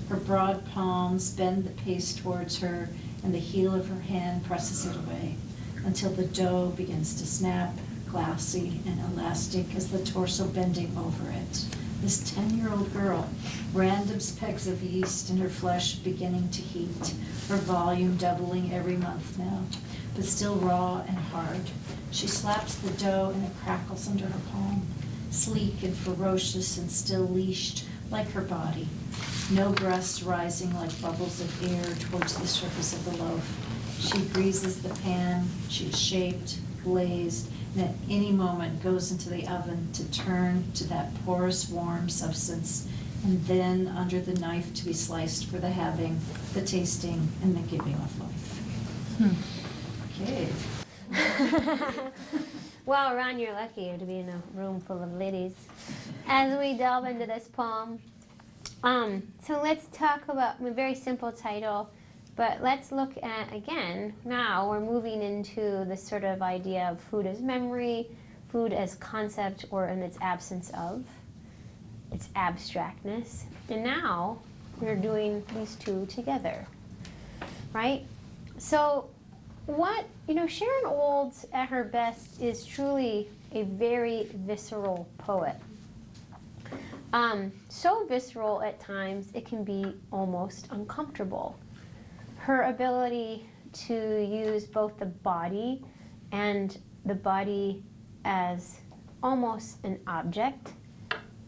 Her broad palms bend the paste towards her, and the heel of her hand presses it away, until the dough begins to snap, glassy and elastic as the torso bending over it. This 10-year-old girl, random specks of yeast in her flesh beginning to heat, her volume doubling every month now, but still raw and hard. She slaps the dough and it crackles under her palm, sleek and ferocious and still leashed like her body. No breasts rising like bubbles of air towards the surface of the loaf. She greases the pan, she's shaped, glazed, and at any moment goes into the oven to turn to that porous, warm substance, and then under the knife to be sliced for the having, the tasting, and the giving of life. Okay. Well, Ron, you're lucky to be in a room full of ladies. As we delve into this poem, so let's talk about a very simple title, but let's look at, again, now we're moving into this sort of idea of food as memory, food as concept or in its absence of, its abstractness. And now we're doing these two together, right? So Sharon Olds at her best is truly a very visceral poet. So visceral at times it can be almost uncomfortable. Her ability to use both the body and the body as almost an object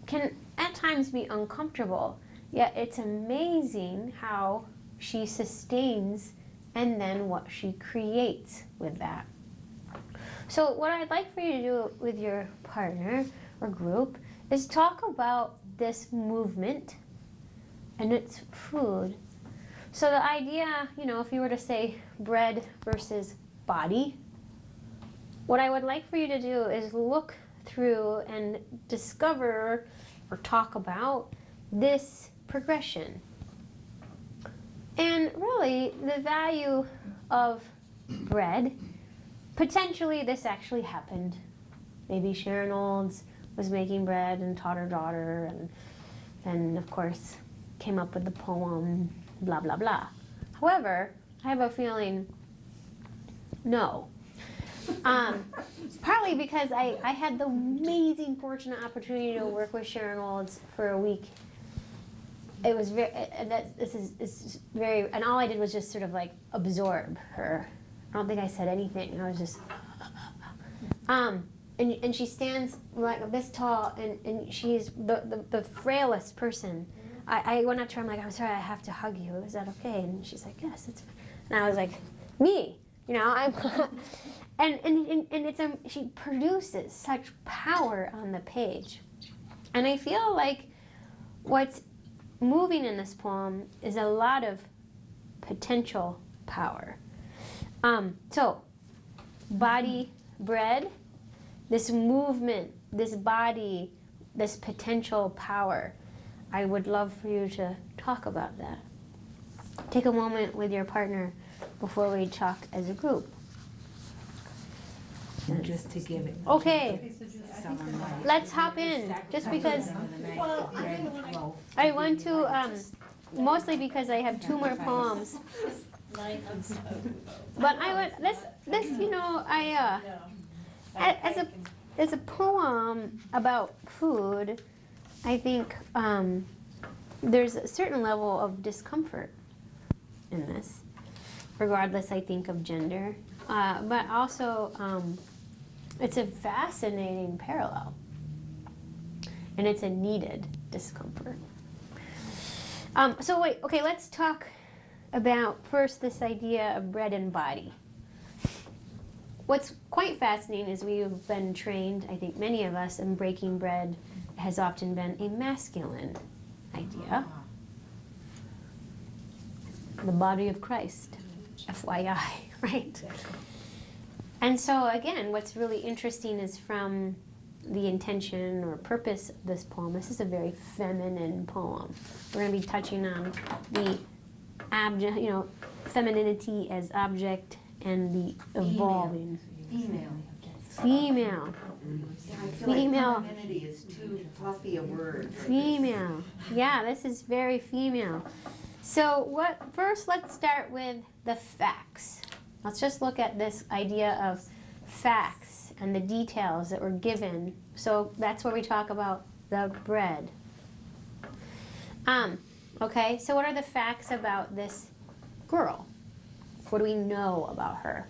can at times be uncomfortable, yet it's amazing how she sustains and then what she creates with that. So what I'd like for you to do with your partner or group is talk about this movement and its food. So the idea, if you were to say bread versus body, what I would like for you to do is look through and discover or talk about this progression. And really, the value of bread, potentially this actually happened. Maybe Sharon Olds was making bread and taught her daughter, and of course came up with the poem, blah, blah, blah. However, I have a feeling no. Partly because I had the amazing, fortunate opportunity to work with Sharon Olds for a week. It was very, and all I did was just sort of like absorb her. I don't think I said anything. I was just, and she stands like this tall, and she's the frailest person. I went up to her, I'm like, I'm sorry, I have to hug you. Is that okay? And she's like, yes, it's fine. And I was like, me, I'm, and she produces such power on the page. And I feel like what's moving in this poem is a lot of potential power. So, body, bread, this movement, this body, this potential power. I would love for you to talk about that. Take a moment with your partner before we talk as a group. And just to give it. Okay, let's hop in, just because I want to, mostly because I have two more poems. But I would, as a poem about food, I think there's a certain level of discomfort in this. regardless, I think, of gender. But also, it's a fascinating parallel. And it's a needed discomfort. So wait, okay, let's talk about first this idea of bread and body. What's quite fascinating is we've been trained, I think many of us, in breaking bread has often been a masculine idea. The body of Christ, FYI, right? And so again, what's really interesting is from the intention or purpose of this poem. This is a very feminine poem. We're going to be touching on the femininity as object and the evolving. Female. I feel Female. like femininity is too fluffy a word. Female. Yeah, this is very female. So first let's start with the facts. Let's just look at this idea of facts and the details that were given. So that's where we talk about the bread. Okay, so what are the facts about this girl? What do we know about her?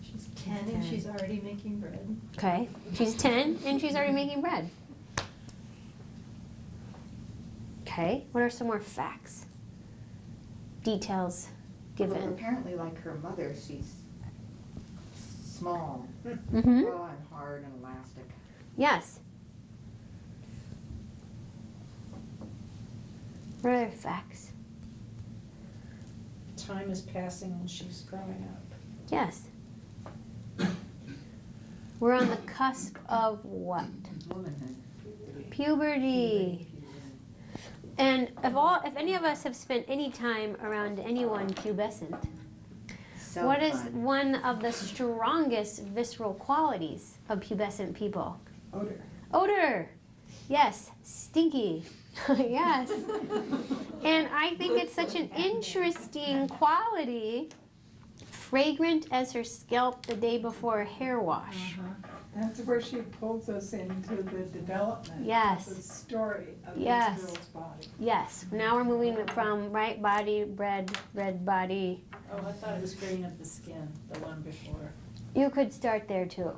She's 10 and she's already making bread. Okay, she's 10 and she's already making bread. Okay, what are some more facts? Details given. Well, apparently, like her mother, she's small, Mm-hmm. raw and hard and elastic. Yes. What are other facts? Time is passing and she's growing up. Yes. We're on the cusp of what? Womanhood. Puberty. And if any of us have spent any time around anyone pubescent, So what is fun. one of the strongest visceral qualities of pubescent people? Odor. Odor. Yes. Stinky. Yes. And I think it's such an interesting quality. Fragrant as her scalp the day before a hair wash. That's where she pulls us into the development Yes. of the story of Yes. this girl's body. Yes. Now we're moving from right body, red body. Oh, I thought it was green of the skin, the one before. You could start there too.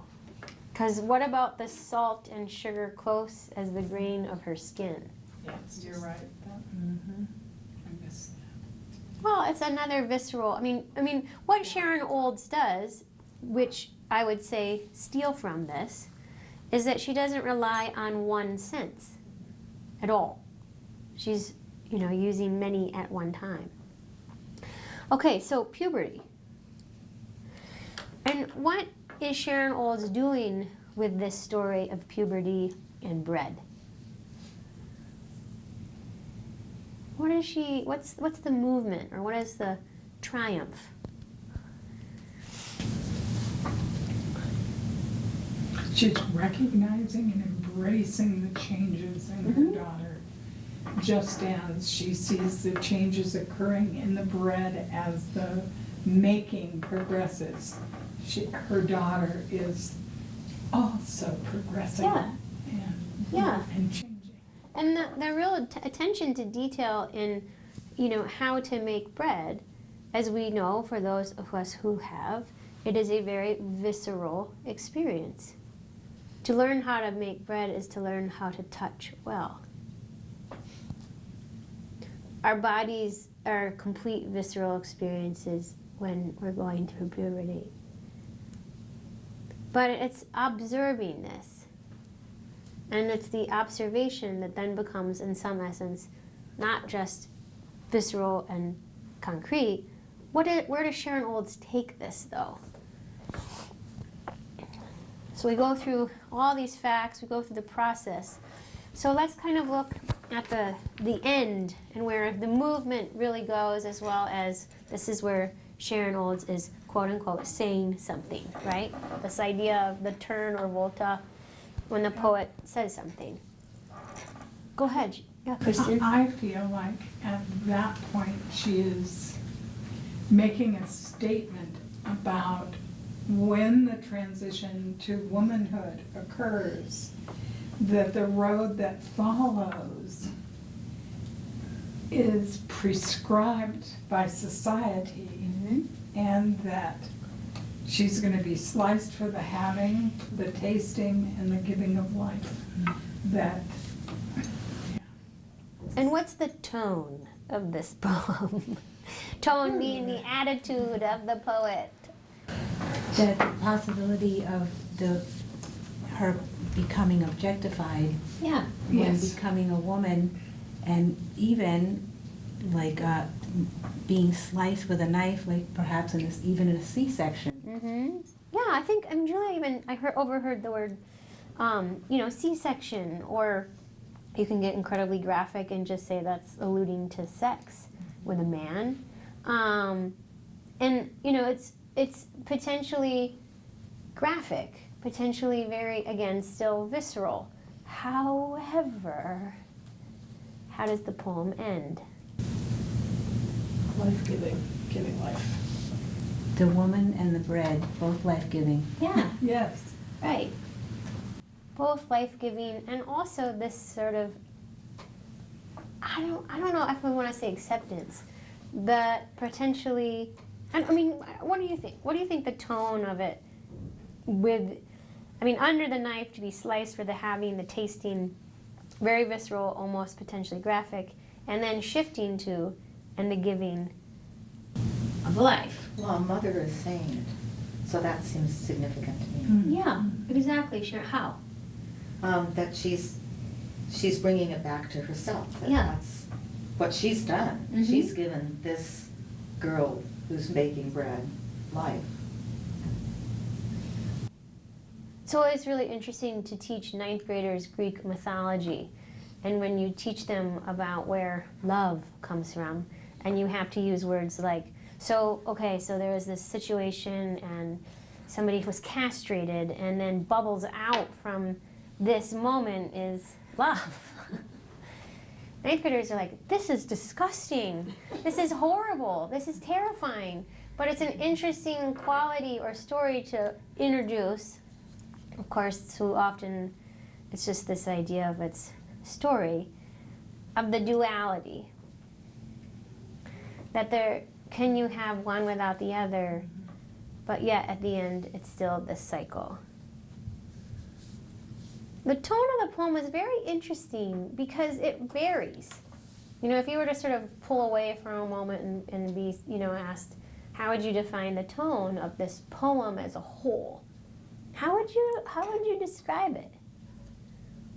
Because what about the salt and sugar close as the grain of her skin? Yes, you're right. I missed that. Well, it's another visceral. I mean, what Sharon Olds does, which I would say steal from this, is that she doesn't rely on one sense at all. She's, using many at one time. Okay, so puberty. And what is Sharon Olds doing with this story of puberty and bread? What is she, what's the movement, or what is the triumph? She's recognizing and embracing the changes in her daughter, just as she sees the changes occurring in the bread as the making progresses. Her daughter is also progressing and changing. And the real attention to detail in, how to make bread, as we know, for those of us who have, it is a very visceral experience. To learn how to make bread is to learn how to touch well. Our bodies are complete visceral experiences when we're going through puberty. But it's observing this. And it's the observation that then becomes, in some essence, not just visceral and concrete. Where does Sharon Olds take this, though? So we go through all these facts, we go through the process. So let's kind of look at the end and where the movement really goes, as well as this is where Sharon Olds is, quote unquote, saying something, right? This idea of the turn or volta when the poet says something. Go ahead. Yeah, Kristen. I feel like at that point she is making a statement about when the transition to womanhood occurs, that the road that follows is prescribed by society, and that she's going to be sliced for the having, the tasting, and the giving of life. That. And what's the tone of this poem? Tone being the attitude of the poet. The possibility of her becoming objectified Yeah. when Yes. becoming a woman, and even like being sliced with a knife, like perhaps even in a C-section. Yeah, I think, Julia overheard the word, C-section, or you can get incredibly graphic and just say that's alluding to sex with a man. It's potentially graphic, potentially very, again, still visceral. However, how does the poem end? Life-giving, giving life. The woman and the bread, both life-giving. Yeah, Yes. right. Both life-giving, and also this sort of, I don't know if I want to say acceptance, but potentially, what do you think? What do you think the tone of it under the knife, to be sliced for the having, the tasting, very visceral, almost potentially graphic, and then shifting to, and the giving of life. Well, a mother is saying it, so that seems significant to me. Yeah, exactly. Sure. How? That she's bringing it back to herself. Yeah. That's what she's done. She's given this girl who's baking bread life. So it's really interesting to teach ninth graders Greek mythology, and when you teach them about where love comes from, and you have to use words like, so there was this situation and somebody was castrated, and then bubbles out from this moment is love. Ninth graders are like, this is disgusting, this is horrible, this is terrifying, but it's an interesting quality or story to introduce. Of course, too often it's just this idea of its story, of the duality. That can you have one without the other, but yet at the end it's still this cycle. The tone of the poem was very interesting because it varies. If you were to sort of pull away for a moment and be, asked, how would you define the tone of this poem as a whole? How would you describe it?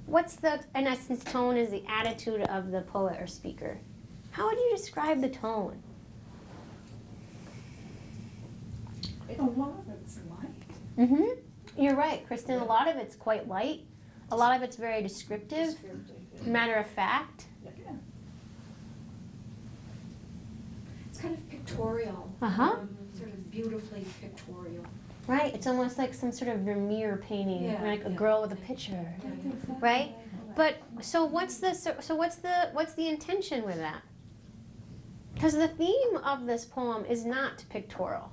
What's in essence, tone is the attitude of the poet or speaker. How would you describe the tone? A lot of it's light. You're right, Kristen. A lot of it's quite light. A lot of it's very descriptive, matter of fact. It's kind of pictorial. Sort of beautifully pictorial. Right, it's almost like some sort of Vermeer painting, Yeah, like a yeah. girl with a picture, right? But so what's the intention with that? Because the theme of this poem is not pictorial.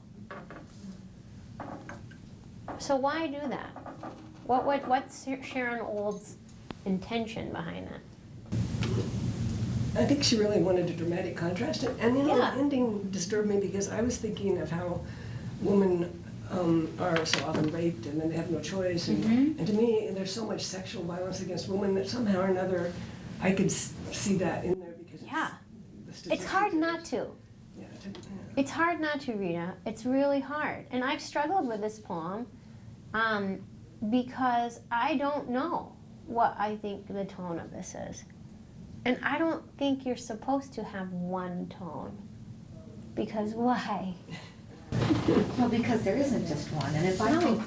So why do that? What's Sharon Old's intention behind that? I think she really wanted a dramatic contrast, and Yeah. the ending disturbed me because I was thinking of how women are so often raped and then they have no choice, and to me there's so much sexual violence against women that somehow or another I could see that in there because It's hard not to. Yeah, It's hard not to, Rita. It's really hard. And I've struggled with this poem because I don't know what I think the tone of this is. And I don't think you're supposed to have one tone. Because why? Well, because there isn't just one. And if I think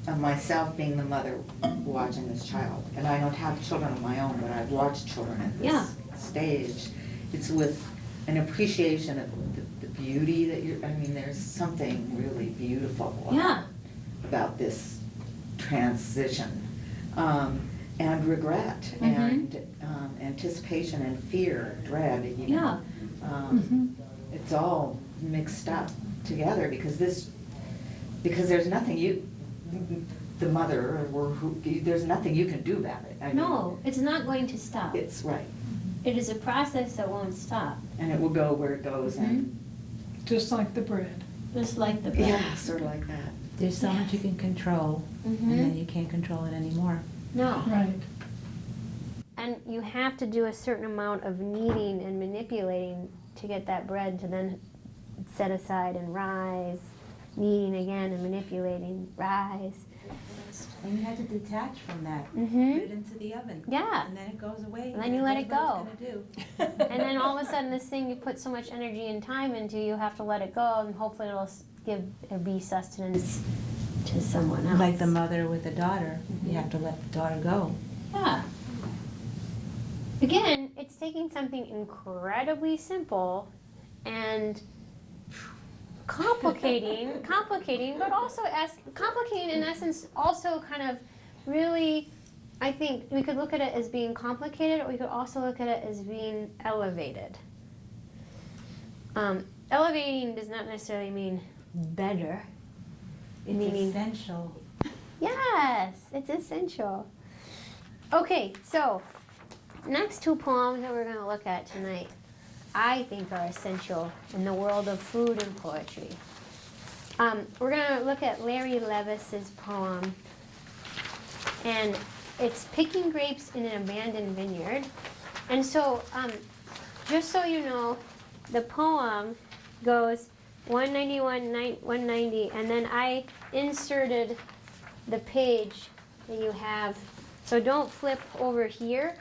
of myself being the mother watching this child, and I don't have children of my own, but I've watched children at this stage, it's with an appreciation of the beauty that there's something really beautiful about this transition. And regret and anticipation and fear, dread, it's all mixed up together because there's nothing the mother or there's nothing you can do about it. No, it's not going to stop. It's right. It is a process that won't stop, And it will go where it goes and, Just like the bread. just like the bread. yeah, sort of like that. There's so much you can control, and then you can't control it anymore. No. Right. And you have to do a certain amount of kneading and manipulating to get that bread to then set aside and rise, kneading again and manipulating, rise. And you have to detach from that. Mhm. Put it into the oven. Yeah. And then it goes away. And then you let does it what go. it's gonna do. And then all of a sudden, this thing you put so much energy and time into, you have to let it go, and hopefully it'll be sustenance to someone else. Like the mother with the daughter, you have to let the daughter go. Yeah. Again, it's taking something incredibly simple and complicating, but also complicating in essence, also kind of really, I think we could look at it as being complicated, or we could also look at it as being elevated. Elevating does not necessarily mean better. It's Meaning- essential. Yes, it's essential. Okay, so next two poems that we're going to look at tonight, I think are essential in the world of food and poetry. We're going to look at Larry Levis's poem, and it's Picking Grapes in an Abandoned Vineyard. And so, just so you know, the poem goes 191, 190, and then I inserted the page that you have. So don't flip over here.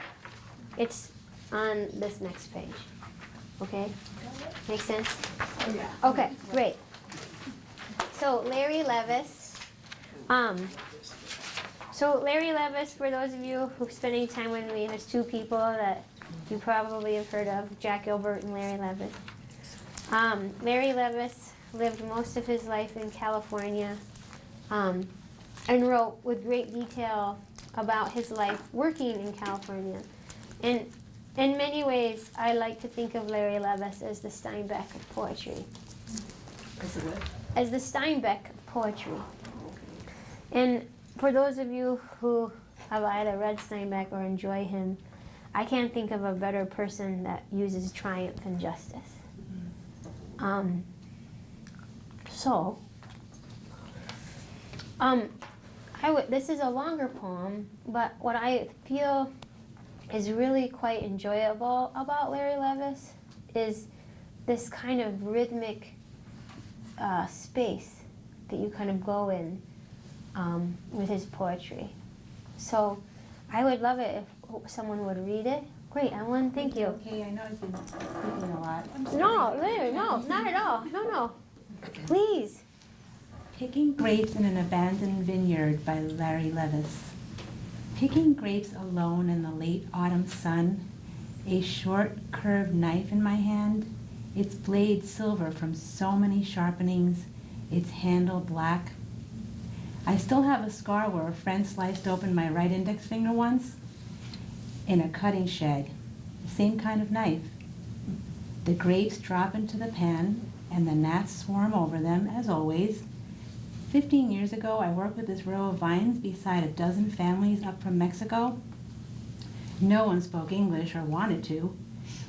It's on this next page. Okay? Make sense? Okay, great. So Larry Levis. So Larry Levis, for those of you who've spent any time with me, there's two people that you probably have heard of, Jack Gilbert and Larry Levis. Larry Levis lived most of his life in California, and wrote with great detail about his life working in California. And in many ways, I like to think of Larry Levis as the Steinbeck of poetry. As the Steinbeck of poetry. And for those of you who have either read Steinbeck or enjoy him, I can't think of a better person that uses triumph and justice. This is a longer poem, but what I feel is really quite enjoyable about Larry Levis is this kind of rhythmic space that you kind of go in with his poetry. So I would love it if someone would read it. Great, Ellen, thank you. Okay, I know I've been speaking a lot. No, Larry, no, not at all. No. Please. Picking Grapes in an Abandoned Vineyard by Larry Levis. Picking grapes alone in the late autumn sun, a short curved knife in my hand, its blade silver from so many sharpenings, its handle black. I still have a scar where a friend sliced open my right index finger once in a cutting shed, the same kind of knife. The grapes drop into the pan and the gnats swarm over them, as always. 15 years ago, I worked with this row of vines beside a dozen families up from Mexico. No one spoke English or wanted to.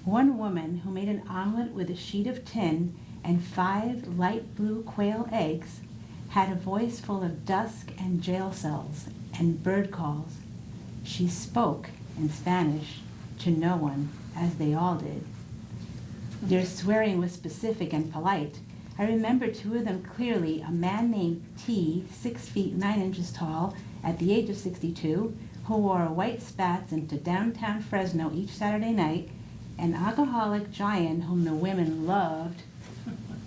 One woman who made an omelet with a sheet of tin and 5 light blue quail eggs had a voice full of dusk and jail cells and bird calls. She spoke in Spanish to no one, as they all did. Their swearing was specific and polite. I remember 2 of them clearly, a man named T, 6 feet 9 inches tall, at the age of 62, who wore white spats into downtown Fresno each Saturday night, an alcoholic giant whom the women loved.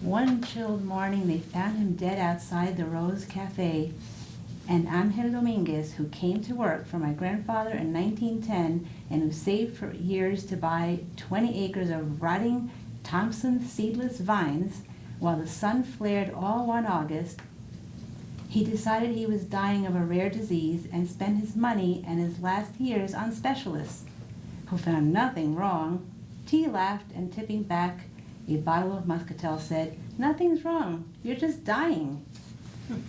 One chilled morning, they found him dead outside the Rose Cafe. And Angel Dominguez, who came to work for my grandfather in 1910 and who saved for years to buy 20 acres of rotting Thompson seedless vines, while the sun flared all one August, he decided he was dying of a rare disease and spent his money and his last years on specialists, who found nothing wrong. T laughed and, tipping back a bottle of muscatel, said, "Nothing's wrong, you're just dying."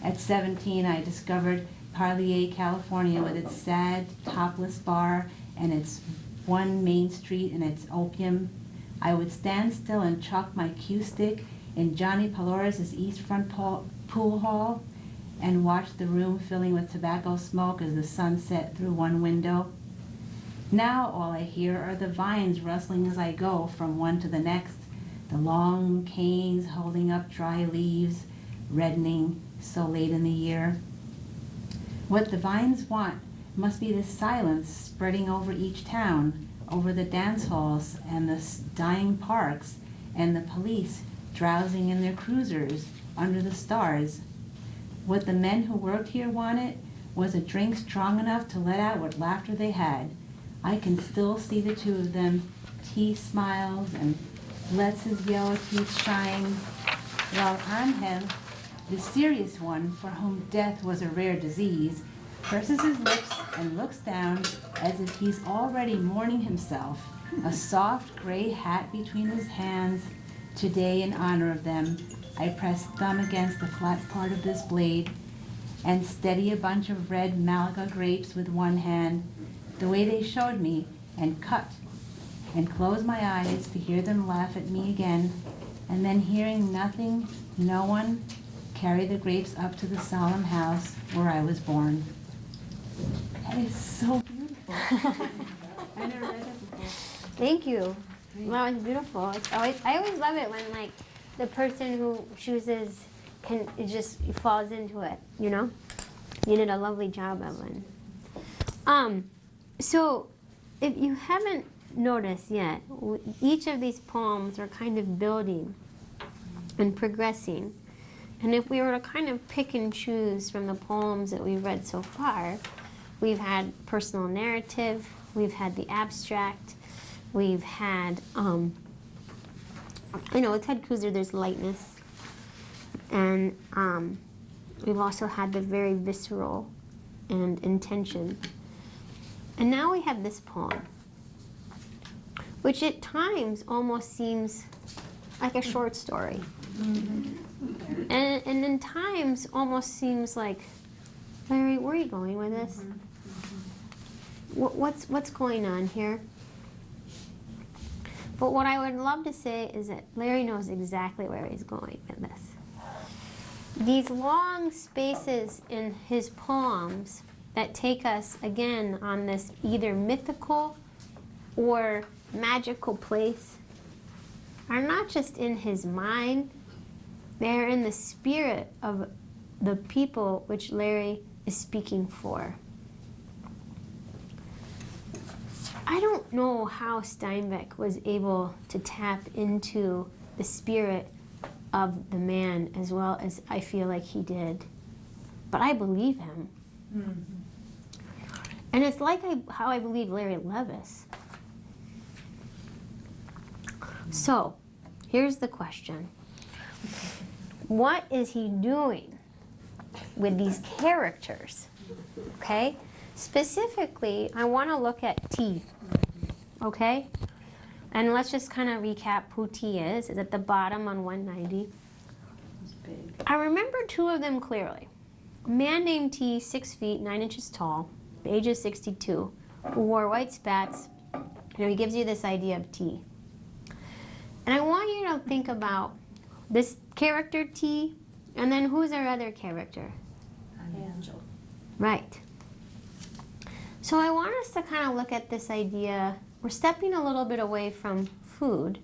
At 17, I discovered Parlier, California, with its sad, topless bar and its one Main Street and its opium. I would stand still and chalk my cue stick in Johnny Paloris' East Front pool hall and watch the room filling with tobacco smoke as the sun set through one window. Now all I hear are the vines rustling as I go from one to the next, the long canes holding up dry leaves, reddening so late in the year. What the vines want must be the silence spreading over each town, over the dance halls and the dying parks, and the police drowsing in their cruisers under the stars. What the men who worked here wanted was a drink strong enough to let out what laughter they had. I can still see the two of them. T smiles and lets his yellow teeth shine, while Angel, the serious one for whom death was a rare disease, purses his lips and looks down as if he's already mourning himself, a soft gray hat between his hands. Today, in honor of them, I press thumb against the flat part of this blade and steady a bunch of red Malaga grapes with one hand, the way they showed me, and cut, and close my eyes to hear them laugh at me again, and then hearing nothing, no one, carry the grapes up to the solemn house where I was born. That is so beautiful. I never read that before. Thank you. Wow, it's beautiful. I always love it when like the person who chooses it just falls into it, you know? You did a lovely job, Evelyn. So if you haven't noticed yet, each of these poems are kind of building and progressing. And if we were to kind of pick and choose from the poems that we've read so far, we've had personal narrative, we've had the abstract, we've had, with Ted Cruz there's lightness, and we've also had the very visceral and intention. And now we have this poem, which at times almost seems like a short story. Mm-hmm. And in times almost seems like, Larry, where are you going with this? Mm-hmm. What's going on here? But what I would love to say is that Larry knows exactly where he's going with this. These long spaces in his poems that take us again on this either mythical or magical place are not just in his mind, they're in the spirit of the people which Larry is speaking for. I don't know how Steinbeck was able to tap into the spirit of the man as well as I feel like he did, but I believe him. Mm-hmm. And it's like how I believe Larry Levis. So, here's the question. What is he doing with these characters? Okay? Specifically, I want to look at T. Okay? And let's just kind of recap who T is. It's at the bottom on 190. I remember two of them clearly. A man named T, 6 feet, 9 inches tall, the age of 62, who wore white spats. He gives you this idea of T. And I want you to think about this character T, and then who's our other character? Angel. Right. So I want us to kind of look at this idea. We're stepping a little bit away from food,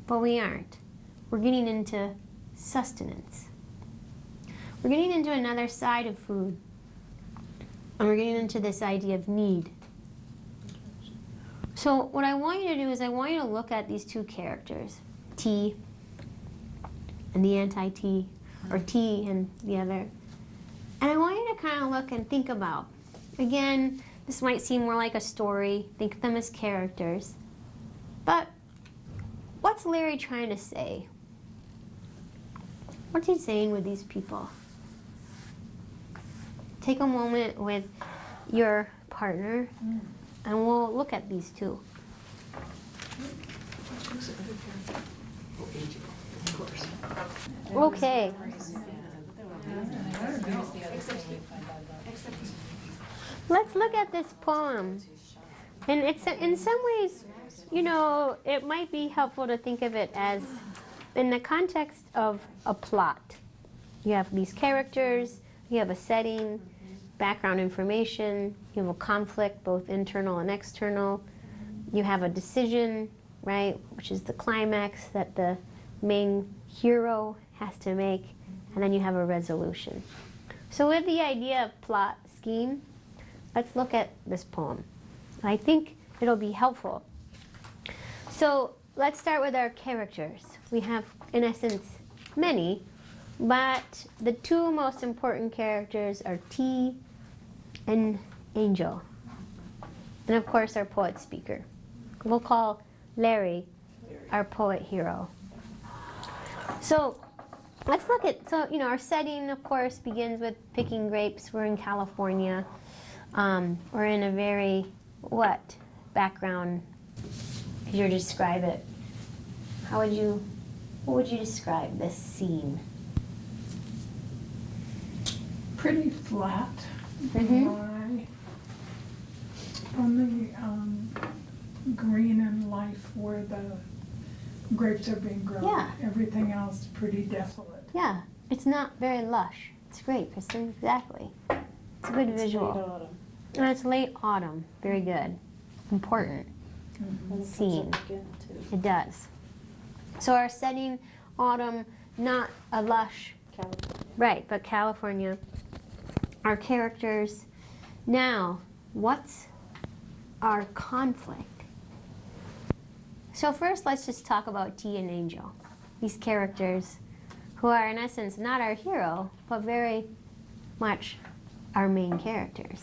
but we aren't. We're getting into sustenance. We're getting into another side of food. And we're getting into this idea of need. So what I want you to do is I want you to look at these two characters, T and the anti-T, or T and the other. And I want you to kind of look and think about, again, this might seem more like a story, think of them as characters, but what's Larry trying to say? What's he saying with these people? Take a moment with your partner, and we'll look at these two. Okay. Let's look at this poem. And it's in some ways, you know, it might be helpful to think of it as in the context of a plot. You have these characters, you have a setting, background information, you have a conflict, both internal and external. You have a decision, right, which is the climax that the main hero has to make, and then you have a resolution. So with the idea of plot scheme, let's look at this poem. I think it'll be helpful. So let's start with our characters. We have, in essence, many, but the two most important characters are T and Angel. And of course, our poet speaker. We'll call Larry our poet hero. So let's look at, so, you know, our setting, of course, begins with picking grapes. We're in California. We're in a very, what background could you describe it? What would you describe this scene? Pretty flat, Mhm. dry. Only green and life where the grapes are being grown. Yeah. Everything else pretty desolate. Yeah, it's not very lush. It's great, Kristen, exactly. It's a good visual. And it's late autumn, very good. Important scene. It does. So our setting, autumn, not a lush, right, but California. Our characters. Now, what's our conflict? So first, let's just talk about T and Angel. These characters who are, in essence, not our hero, but very much our main characters.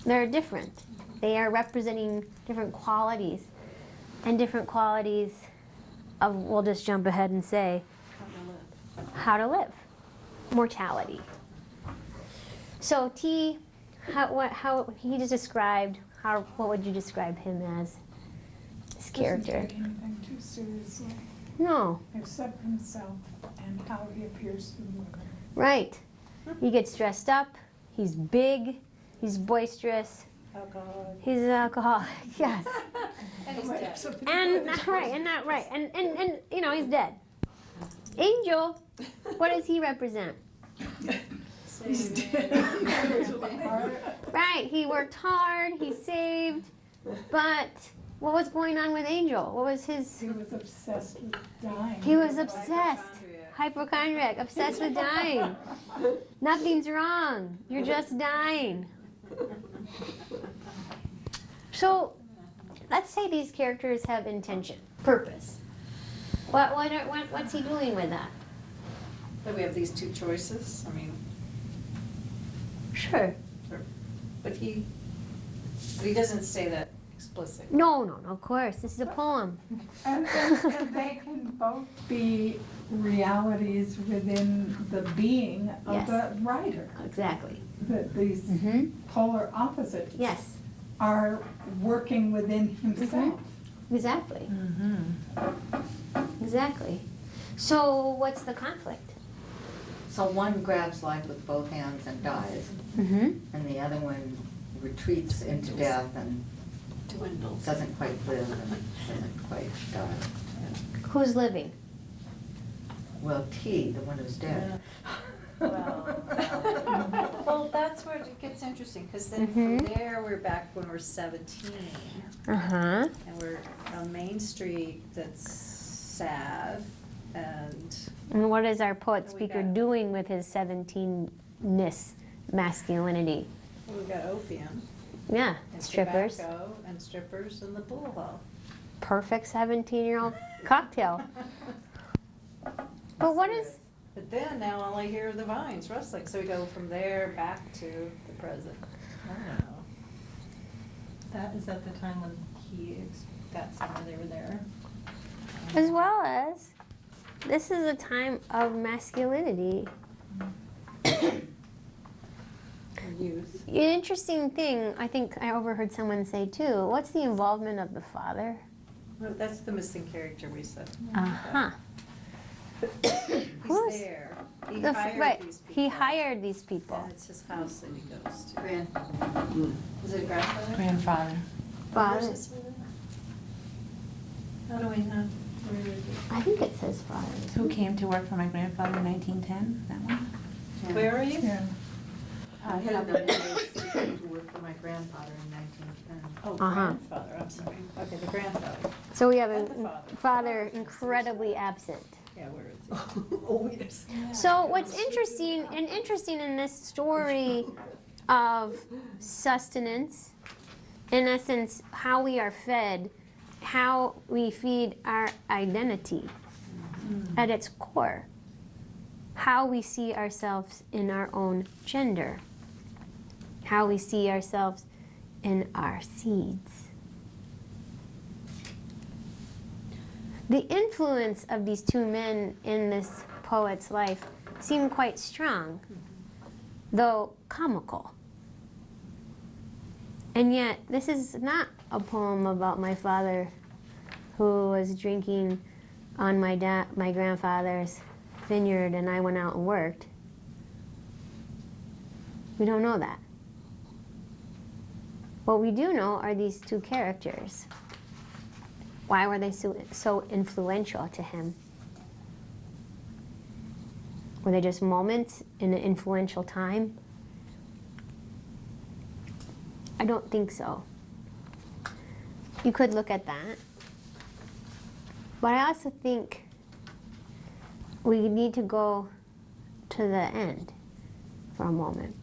They're different. They are representing different qualities, and different qualities of, we'll just jump ahead and say, how to live, mortality. So T, how he just described, what would you describe him as, this character? Doesn't take anything too seriously, No, except himself and how he appears to women. right. He gets dressed up, he's big, he's boisterous, he's an alcoholic, yes. And he's dead. And right, and you know, he's dead. Angel, what does he represent? Right, he worked hard, he saved, but what was going on with Angel? What was his? He was obsessed with dying. He was obsessed. Hypochondriac, obsessed with dying. Nothing's wrong, you're just dying. So, let's say these characters have intention, purpose. What's he doing with that? That we have these two choices, I mean, Sure. but he doesn't say that explicitly. No, of course, this is a poem. And they can both be realities within the being of Yes. the writer. Exactly. That these Mm-hmm. polar opposites Yes, are working within himself. exactly. Exactly. So, what's the conflict? So one grabs life with both hands and dies, Mm-hmm. and the other one retreats into death and Dwindles. doesn't quite live and doesn't quite die. Who's living? Well, T, the one who's dead. Well, that's where it gets interesting, because then from Mhm. there, we're back when we're 17, Uh-huh. and we're on Main Street that's sad, and And what is our poet And we speaker got- doing with his 17-ness masculinity? we've got opium, Yeah, and strippers. tobacco, and strippers, and the pool hall. Perfect 17-year-old cocktail. But what is, But then, now all I hear are the vines rustling, so we go from there back to the present. I don't know. That is at the time when that summer they were there. as well as, this is a time of masculinity. Youth. An interesting thing, I think I overheard someone say too, what's the involvement of the father? Well, that's the missing character we said. Uh-huh. He's Who's- there. He The f- hired right, these people. he hired these people. And it's his house that he goes to. Grand- Is it a grandfather? Grandfather. Father. Where's this one? How do we know? Where is it? I think it says father. Who came to work for my grandfather in 1910, that one? Where are you? Yeah. I had no idea came to work for my grandfather in 1910. Oh, Uh-huh. grandfather, I'm sorry. Okay, the grandfather. So we have And the a father. father incredibly absent. Yeah, where is it? Oh, yes. So what's interesting in this story of sustenance, in essence, how we are fed, how we feed our identity at its core, how we see ourselves in our own gender, how we see ourselves in our seeds. The influence of these two men in this poet's life seemed quite strong, though comical. And yet, this is not a poem about my father who was drinking on my grandfather's vineyard and I went out and worked. We don't know that. What we do know are these two characters. Why were they so influential to him? Were they just moments in an influential time? I don't think so. You could look at that. But I also think we need to go to the end for a moment.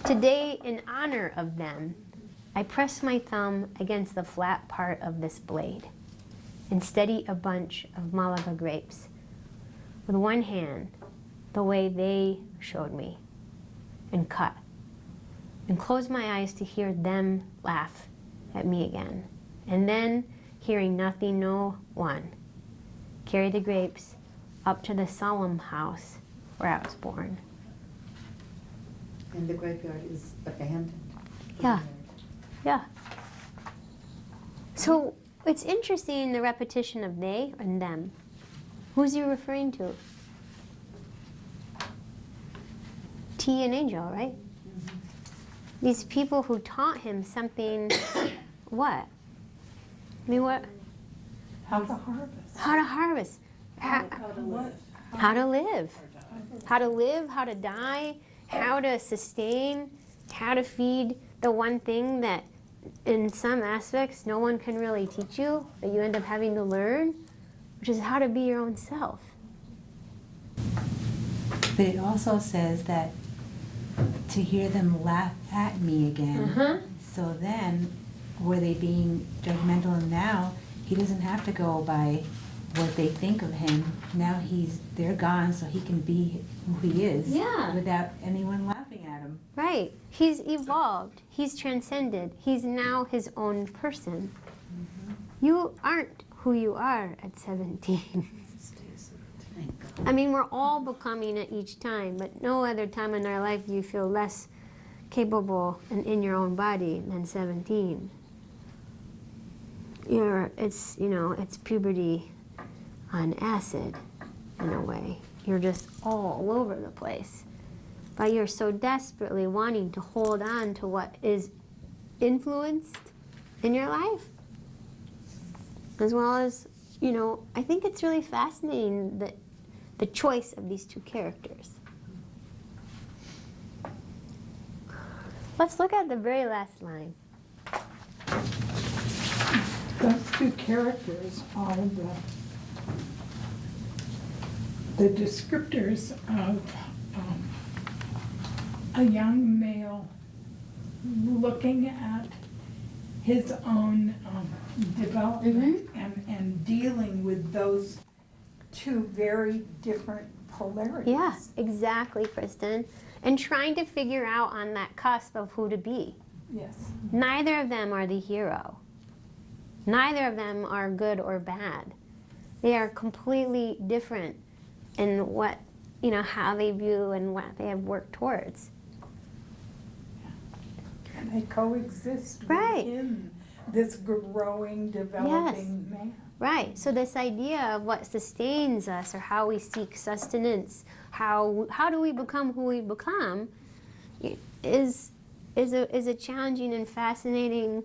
Today, in honor of them, I press my thumb against the flat part of this blade and steady a bunch of Malaga grapes with one hand, the way they showed me, and cut, and close my eyes to hear them laugh at me again, and then, hearing nothing, no one, carry the grapes up to the solemn house where I was born. And the graveyard is abandoned. Yeah. Yeah. So it's interesting the repetition of they and them. Who's he referring to? T and Angel, right? These people who taught him something, what? I mean, what? How to harvest. How to harvest. How to live. How to live, how to die, how to sustain, how to feed the one thing that in some aspects no one can really teach you, that you end up having to learn, which is how to be your own self. But it also says that to hear them laugh at me again. So then, were they being judgmental? And now he doesn't have to go by what they think of him. Now they're gone, so he can be who he is. Yeah. Without anyone laughing at him. Right. He's evolved. He's transcended. He's now his own person. You aren't who you are at 17. Thank God. I mean, we're all becoming at each time, but no other time in our life do you feel less capable and in your own body than 17. It's puberty on acid, in a way. You're just all over the place. But you're so desperately wanting to hold on to what is influenced in your life. As well as, I think it's really fascinating that the choice of these two characters. Let's look at the very last line. Those two characters are the descriptors of a young male looking at his own development and dealing with those two very different polarities. Yeah, exactly, Kristen. And trying to figure out on that cusp of who to be. Yes. Neither of them are the hero. Neither of them are good or bad. They are completely different in what, how they view and what they have worked towards. And they coexist Right. within this growing, developing man. Right. So this idea of what sustains us or how we seek sustenance, how do we become who we become, is a challenging and fascinating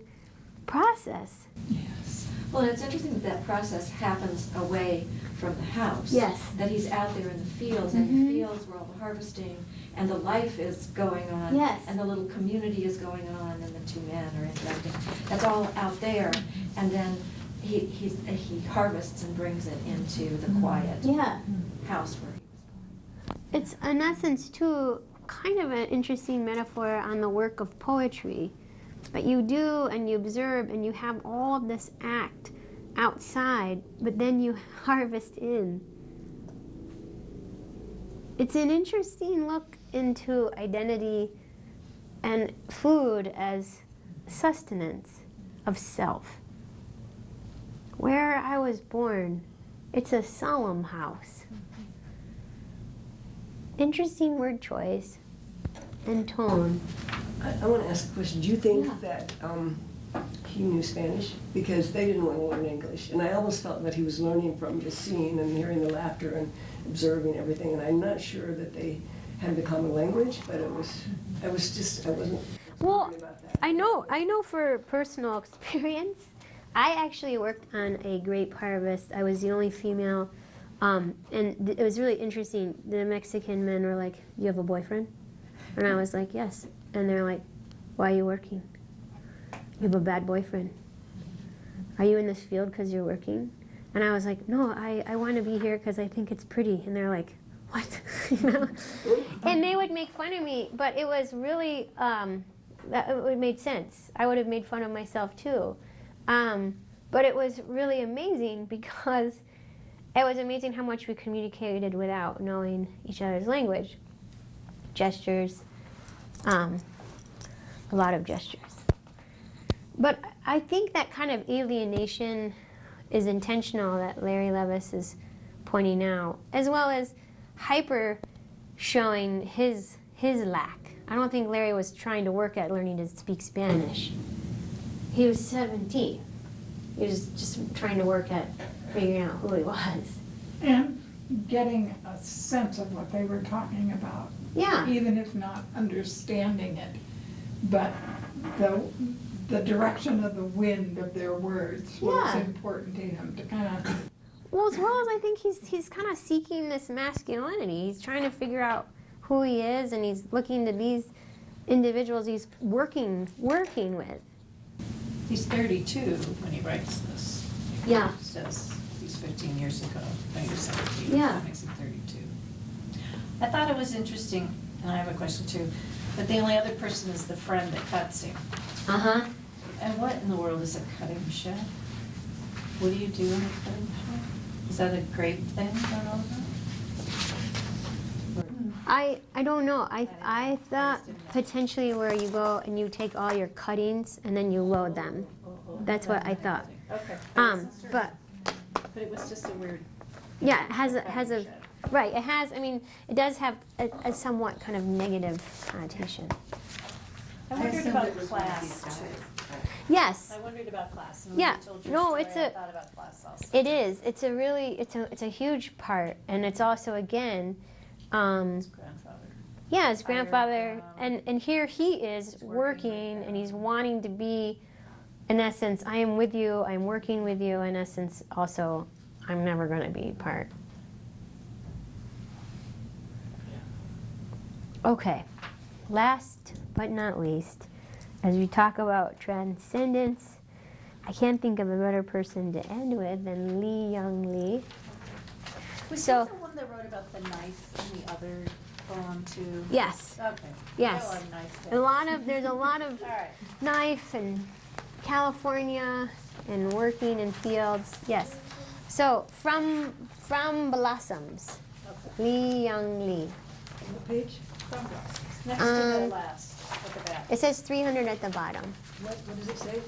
process. Yes. Well, it's interesting that that process happens away from the house. Yes. That he's out there in the fields, and the fields where all the harvesting and the life is going on. Yes. And the little community is going on, and the two men are interacting. That's all out there, and then he harvests and brings it into the quiet Yeah. house where he was born. It's, in essence, too, kind of an interesting metaphor on the work of poetry. But you do, and you observe, and you have all of this act outside, but then you harvest in. It's an interesting look into identity and food as sustenance of self. Where I was born, it's a solemn house. Interesting word choice and tone. I want to ask a question. Do you think Yeah. that he knew Spanish? Because they didn't want to learn English. And I almost felt that he was learning from just seeing and hearing the laughter and observing everything. And I'm not sure that they had the common language, but I wasn't Well, worried about that. I know for personal experience, I actually worked on a grape harvest. I was the only female, and it was really interesting. The Mexican men were like, "You have a boyfriend?" And I was like, "Yes." And they're like, "Why are you working? You have a bad boyfriend. Are you in this field because you're working?" And I was like, "No, I want to be here because I think it's pretty." And they're like, "What?" You know? And they would make fun of me, but it was really, it made sense. I would have made fun of myself too. But it was really amazing because it was amazing how much we communicated without knowing each other's language. Gestures, a lot of gestures. But I think that kind of alienation is intentional that Larry Levis is pointing out, as well as hyper showing his lack. I don't think Larry was trying to work at learning to speak Spanish. He was 17. He was just trying to work at figuring out who he was. And getting a sense of what they were talking about. Yeah. Even if not understanding it. But the direction of the wind of their words was Yeah. important to him to kind of. Well, as well as I think he's kind of seeking this masculinity. He's trying to figure out who he is, and he's looking to these individuals he's working with. He's 32 when he writes this. Yeah. It says he's 15 years ago, no, you're 17, Yeah. that makes him 32. I thought it was interesting, and I have a question too, that the only other person is the friend that cuts him. Uh-huh. And what in the world is a cutting shed? What do you do in a cutting shed? Is that a grape thing going on? I don't know. I thought potentially where you go and you take all your cuttings and then you load them. That's what I thought. Okay. But it was just a weird. yeah, it has a right. It has. I mean, it does have a somewhat kind of negative connotation. I wondered about class too. Yes. I wondered about class. And when Yeah. you told your No, story, it's I a. thought about class also. It is. It's a really. It's a huge part, and it's also again. His grandfather. Yeah, his grandfather, Fired, and here he is working, and he's wanting to be, in essence, I am with you, I'm working with you, in essence, also, I'm never going to be part. Okay, last but not least, as we talk about transcendence, I can't think of a better person to end with than Lee Young Lee. Was So- he the one that wrote about the knife in the other poem too? Yes. Okay. Yes. Got a lot of knife There's a lot of All right. knife and California and working in fields. Yes. So from Blossoms, Lee Young Lee. What page? Next to the last, at the back. It says 300 at the bottom. What does it say?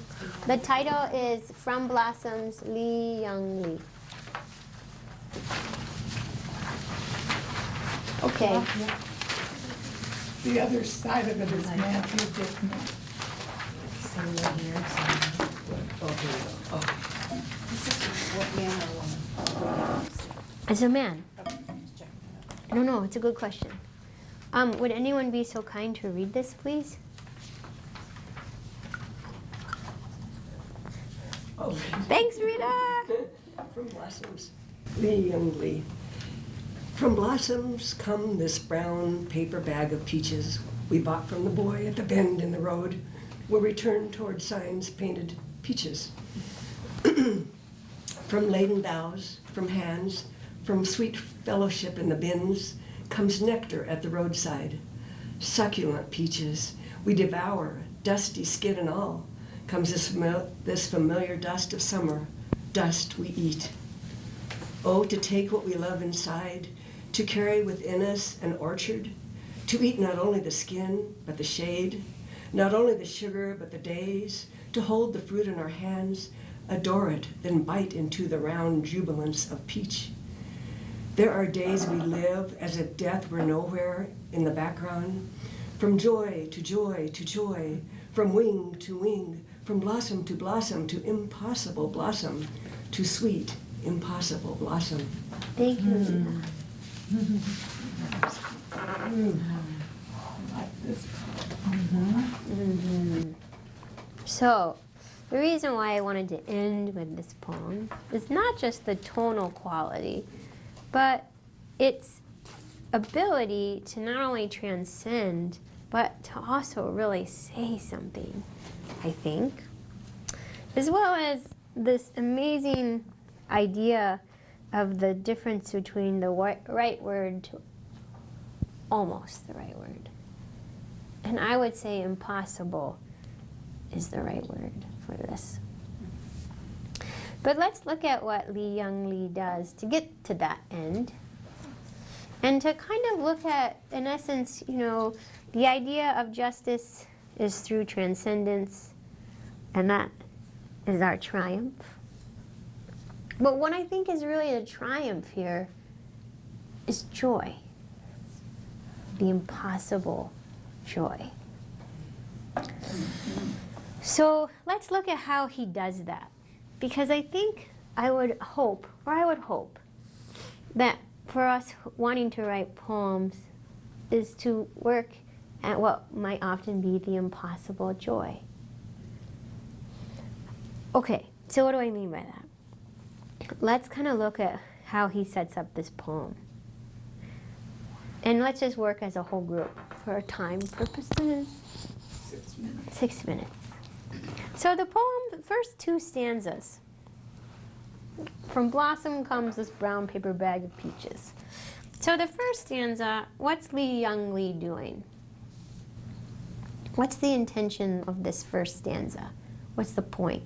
The title is From Blossoms, Lee Young Lee. Okay. The other side of it is Matthew Dickman. This is what man or woman? As a man. Okay, just checking it out. I don't know. It's a good question. Would anyone be so kind to read this, please? Oh, Thanks, Rita. from blossoms. Lee Young Lee. From blossoms come this brown paper bag of peaches we bought from the boy at the bend in the road where we turned toward signs painted peaches. From laden boughs, from hands, from sweet fellowship in the bins comes nectar at the roadside. Succulent peaches we devour, dusty skin and all, comes this familiar dust of summer, dust we eat. Oh, to take what we love inside, to carry within us an orchard, to eat not only the skin, but the shade, not only the sugar, but the days, to hold the fruit in our hands, adore it, then bite into the round jubilance of peach. There are days we live as if death were nowhere in the background, from joy to joy to joy, from wing to wing, from blossom to impossible blossom, to sweet, impossible blossom. Thank you, Rita. So, the reason why I wanted to end with this poem is not just the tonal quality, but its ability to not only transcend, but to also really say something, I think. As well as this amazing idea of the difference between the right word to almost the right word. And I would say impossible is the right word for this. But let's look at what Lee Young Lee does to get to that end. And to kind of look at, in essence, you know, the idea of justice is through transcendence, and that is our triumph. But what I think is really the triumph here is joy. The impossible joy. So let's look at how he does that. Because I think I would hope that for us wanting to write poems is to work at what might often be the impossible joy. Okay, so what do I mean by that? Let's kind of look at how he sets up this poem. And let's just work as a whole group for time purposes. 6 minutes. 6 minutes. So the poem, the first 2 stanzas. From blossom comes this brown paper bag of peaches. So the first stanza, what's Lee Young Lee doing? What's the intention of this first stanza? What's the point?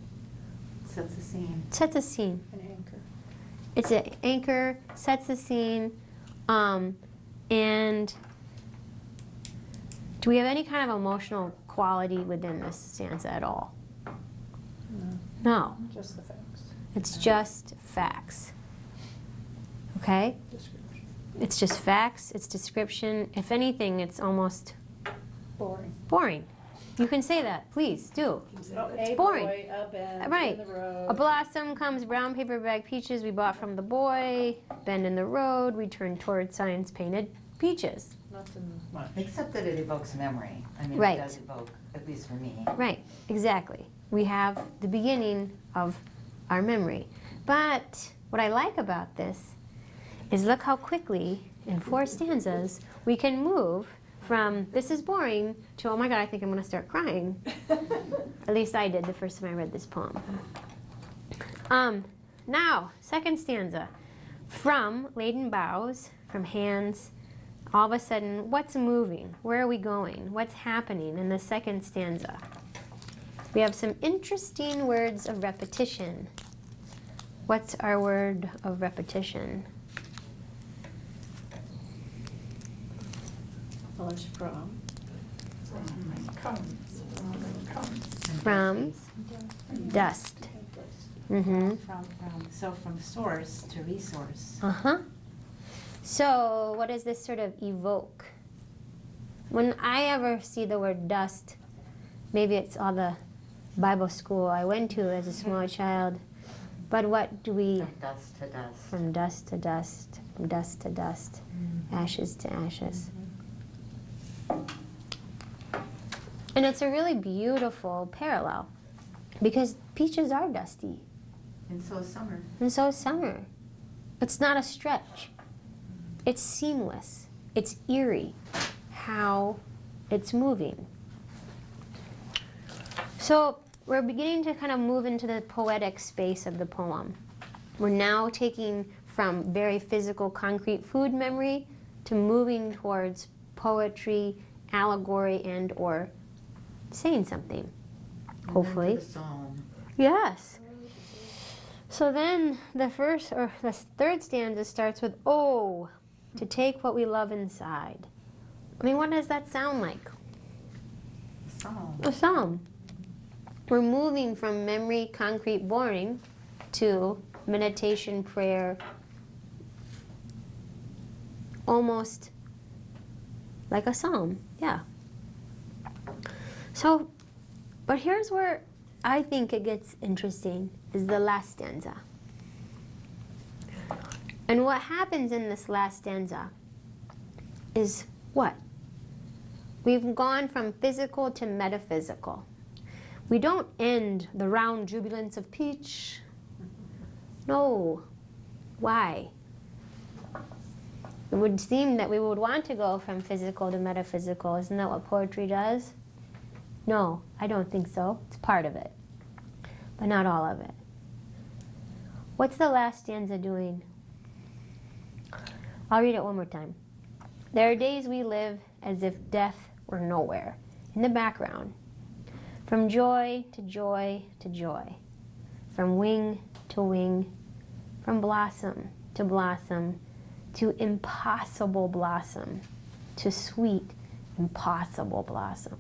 Sets the scene. Sets a scene. An anchor. It's an anchor, sets the scene, and do we have any kind of emotional quality within this stanza at all? No. Just the facts. It's just facts. Okay? Description. It's just facts, it's description. If anything, it's almost Boring. boring. You can say that, please do. A boring. boy, a bend Right. in the road. A blossom comes, brown paper bag peaches we bought from the boy. Bend in the road, we turn toward signs painted peaches. Nothing much. Except that it evokes memory. I mean, Right. it does evoke, at least for me. Right, exactly. We have the beginning of our memory. But what I like about this is look how quickly, in 4 stanzas, we can move from this is boring to oh my god, I think I'm going to start crying. At least I did the first time I read this poem. Now, second stanza. From laden boughs, from hands, all of a sudden, what's moving? Where are we going? What's happening in the second stanza? We have some interesting words of repetition. What's our word of repetition? Well, there's from. From dust. Mm-hmm. From source to resource. Uh-huh. So what does this sort of evoke? When I ever see the word dust, maybe it's all the Bible school I went to as a small child, but what do we... From dust to dust. From dust to dust, from dust to dust, ashes to ashes. And it's a really beautiful parallel Because peaches are dusty. And so is summer. And so is summer. It's not a stretch. It's seamless. It's eerie how it's moving. So we're beginning to kind of move into the poetic space of the poem. We're now taking from very physical, concrete food memory to moving towards poetry, allegory, and or saying something, hopefully. And then to the psalm. Yes. So then the third stanza starts with, oh, to take what we love inside. I mean, what does that sound like? Psalm. A psalm. We're moving from memory, concrete, boring, to meditation, prayer, almost like a psalm, yeah. So, but here's where I think it gets interesting, is the last stanza. And what happens in this last stanza is what? We've gone from physical to metaphysical. We don't end the round jubilance of peach. No. Why? It would seem that we would want to go from physical to metaphysical. Isn't that what poetry does? No, I don't think so. It's part of it, but not all of it. What's the last stanza doing? I'll read it one more time. There are days we live as if death were nowhere, in the background. From joy to joy to joy. From wing to wing. From blossom to blossom. To impossible blossom. To sweet, impossible blossom.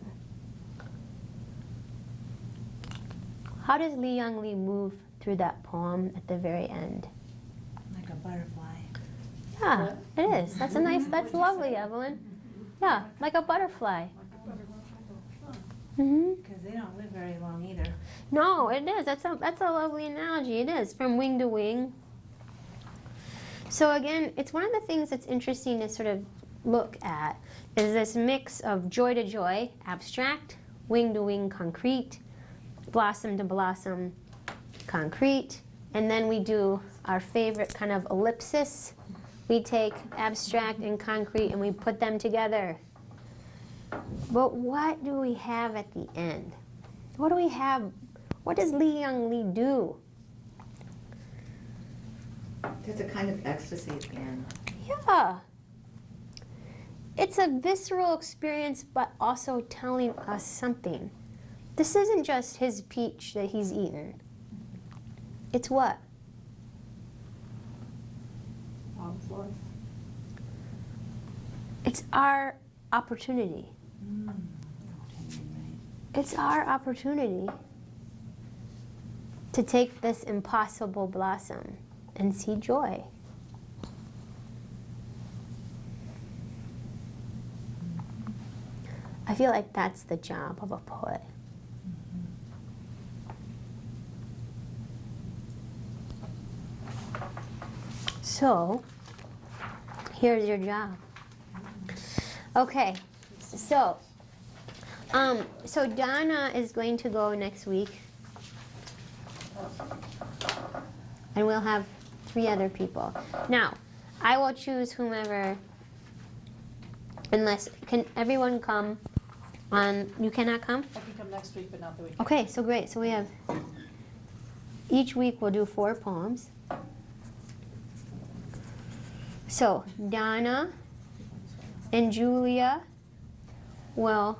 How does Li Young Lee move through that poem at the very end? Like a butterfly. Yeah, it is. That's that's lovely, Evelyn. Yeah, like a butterfly. Mm-hmm. Because they don't live very long either. No, it is. That's a lovely analogy. It is, from wing to wing. So again, it's one of the things that's interesting to sort of look at, is this mix of joy to joy, abstract, wing to wing, concrete, blossom to blossom, concrete, and then we do our favorite kind of ellipsis. We take abstract and concrete and we put them together. But what do we have at the end? What do we have? What does Li Young Lee do? There's a kind of ecstasy at the end. Yeah. It's a visceral experience, but also telling us something. This isn't just his peach that he's eaten. It's what? It's our opportunity. It's our opportunity to take this impossible blossom and see joy. I feel like that's the job of a poet. So, here's your job. Okay, so Donna is going to go next week, and we'll have 3 other people. Now, I will choose whomever, unless, can everyone come on, you cannot come? I can come next week, but not the week. Okay, so great, so we have, each week we'll do 4 poems. So, Donna and Julia will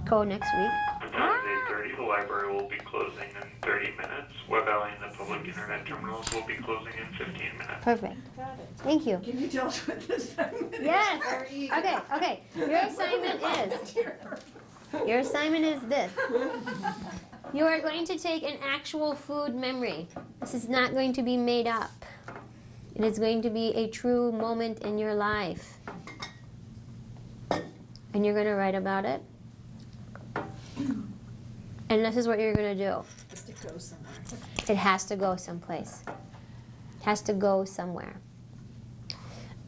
go next week. The time is 8:30. The library will be closing in 30 minutes. Web Alley and the public internet terminals will be closing in 15 minutes. Perfect. Got it. Thank you. Can you tell us what this assignment is? Yes. Okay. Your assignment is this. You are going to take an actual food memory. This is not going to be made up. It is going to be a true moment in your life. And you're going to write about it. And this is what you're going to do. Has to go somewhere. It has to go someplace. It has to go somewhere.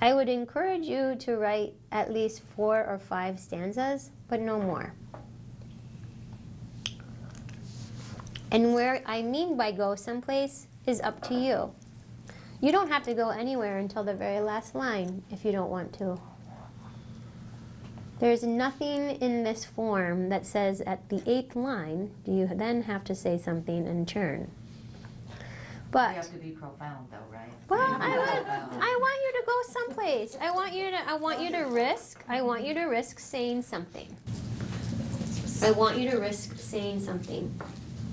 I would encourage you to write at least 4 or 5 stanzas, but no more. And where I mean by go someplace is up to you. You don't have to go anywhere until the very last line if you don't want to. There's nothing in this form that says at the 8th line, do you then have to say something and turn. But You have to be profound though, right? well, I want you to go someplace. I want you to risk saying something. I want you to risk saying something.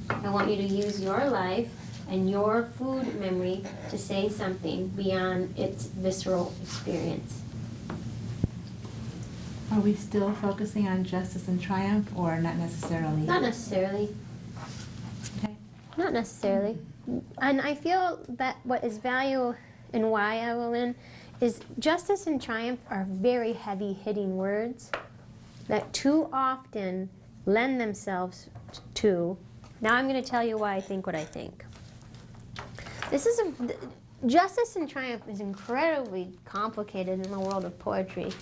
I want you to use your life and your food memory to say something beyond its visceral experience. Are we still focusing on justice and triumph, or not necessarily? Not necessarily. Okay. Not necessarily. And I feel that what is value and why I will in is justice and triumph are very heavy hitting words that too often lend themselves to. Now I'm going to tell you why I think what I think. Justice and triumph is incredibly complicated in the world of poetry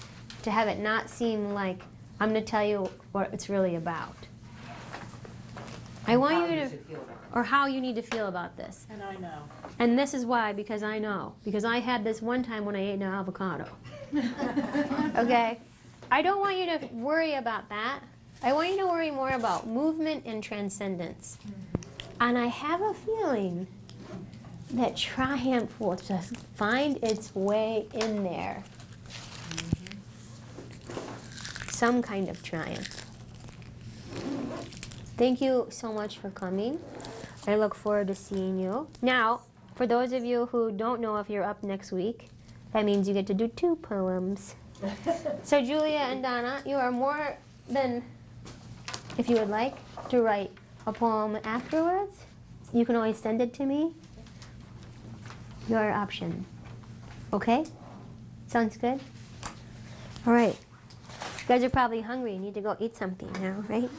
to have it not seem like I'm going to tell you what it's really about. I want you to, or how you need to feel about this. And I know. And this is why, because I know. Because I had this one time when I ate an avocado. Okay? I don't want you to worry about that. I want you to worry more about movement and transcendence. And I have a feeling that triumph will just find its way in there. Some kind of triumph. Thank you so much for coming. I look forward to seeing you. Now, for those of you who don't know if you're up next week, that means you get to do 2 poems. So Julia and Donna, you are more than, if you would like, to write a poem afterwards. You can always send it to me. Your option. Okay? Sounds good? All right. You guys are probably hungry. You need to go eat something now, right?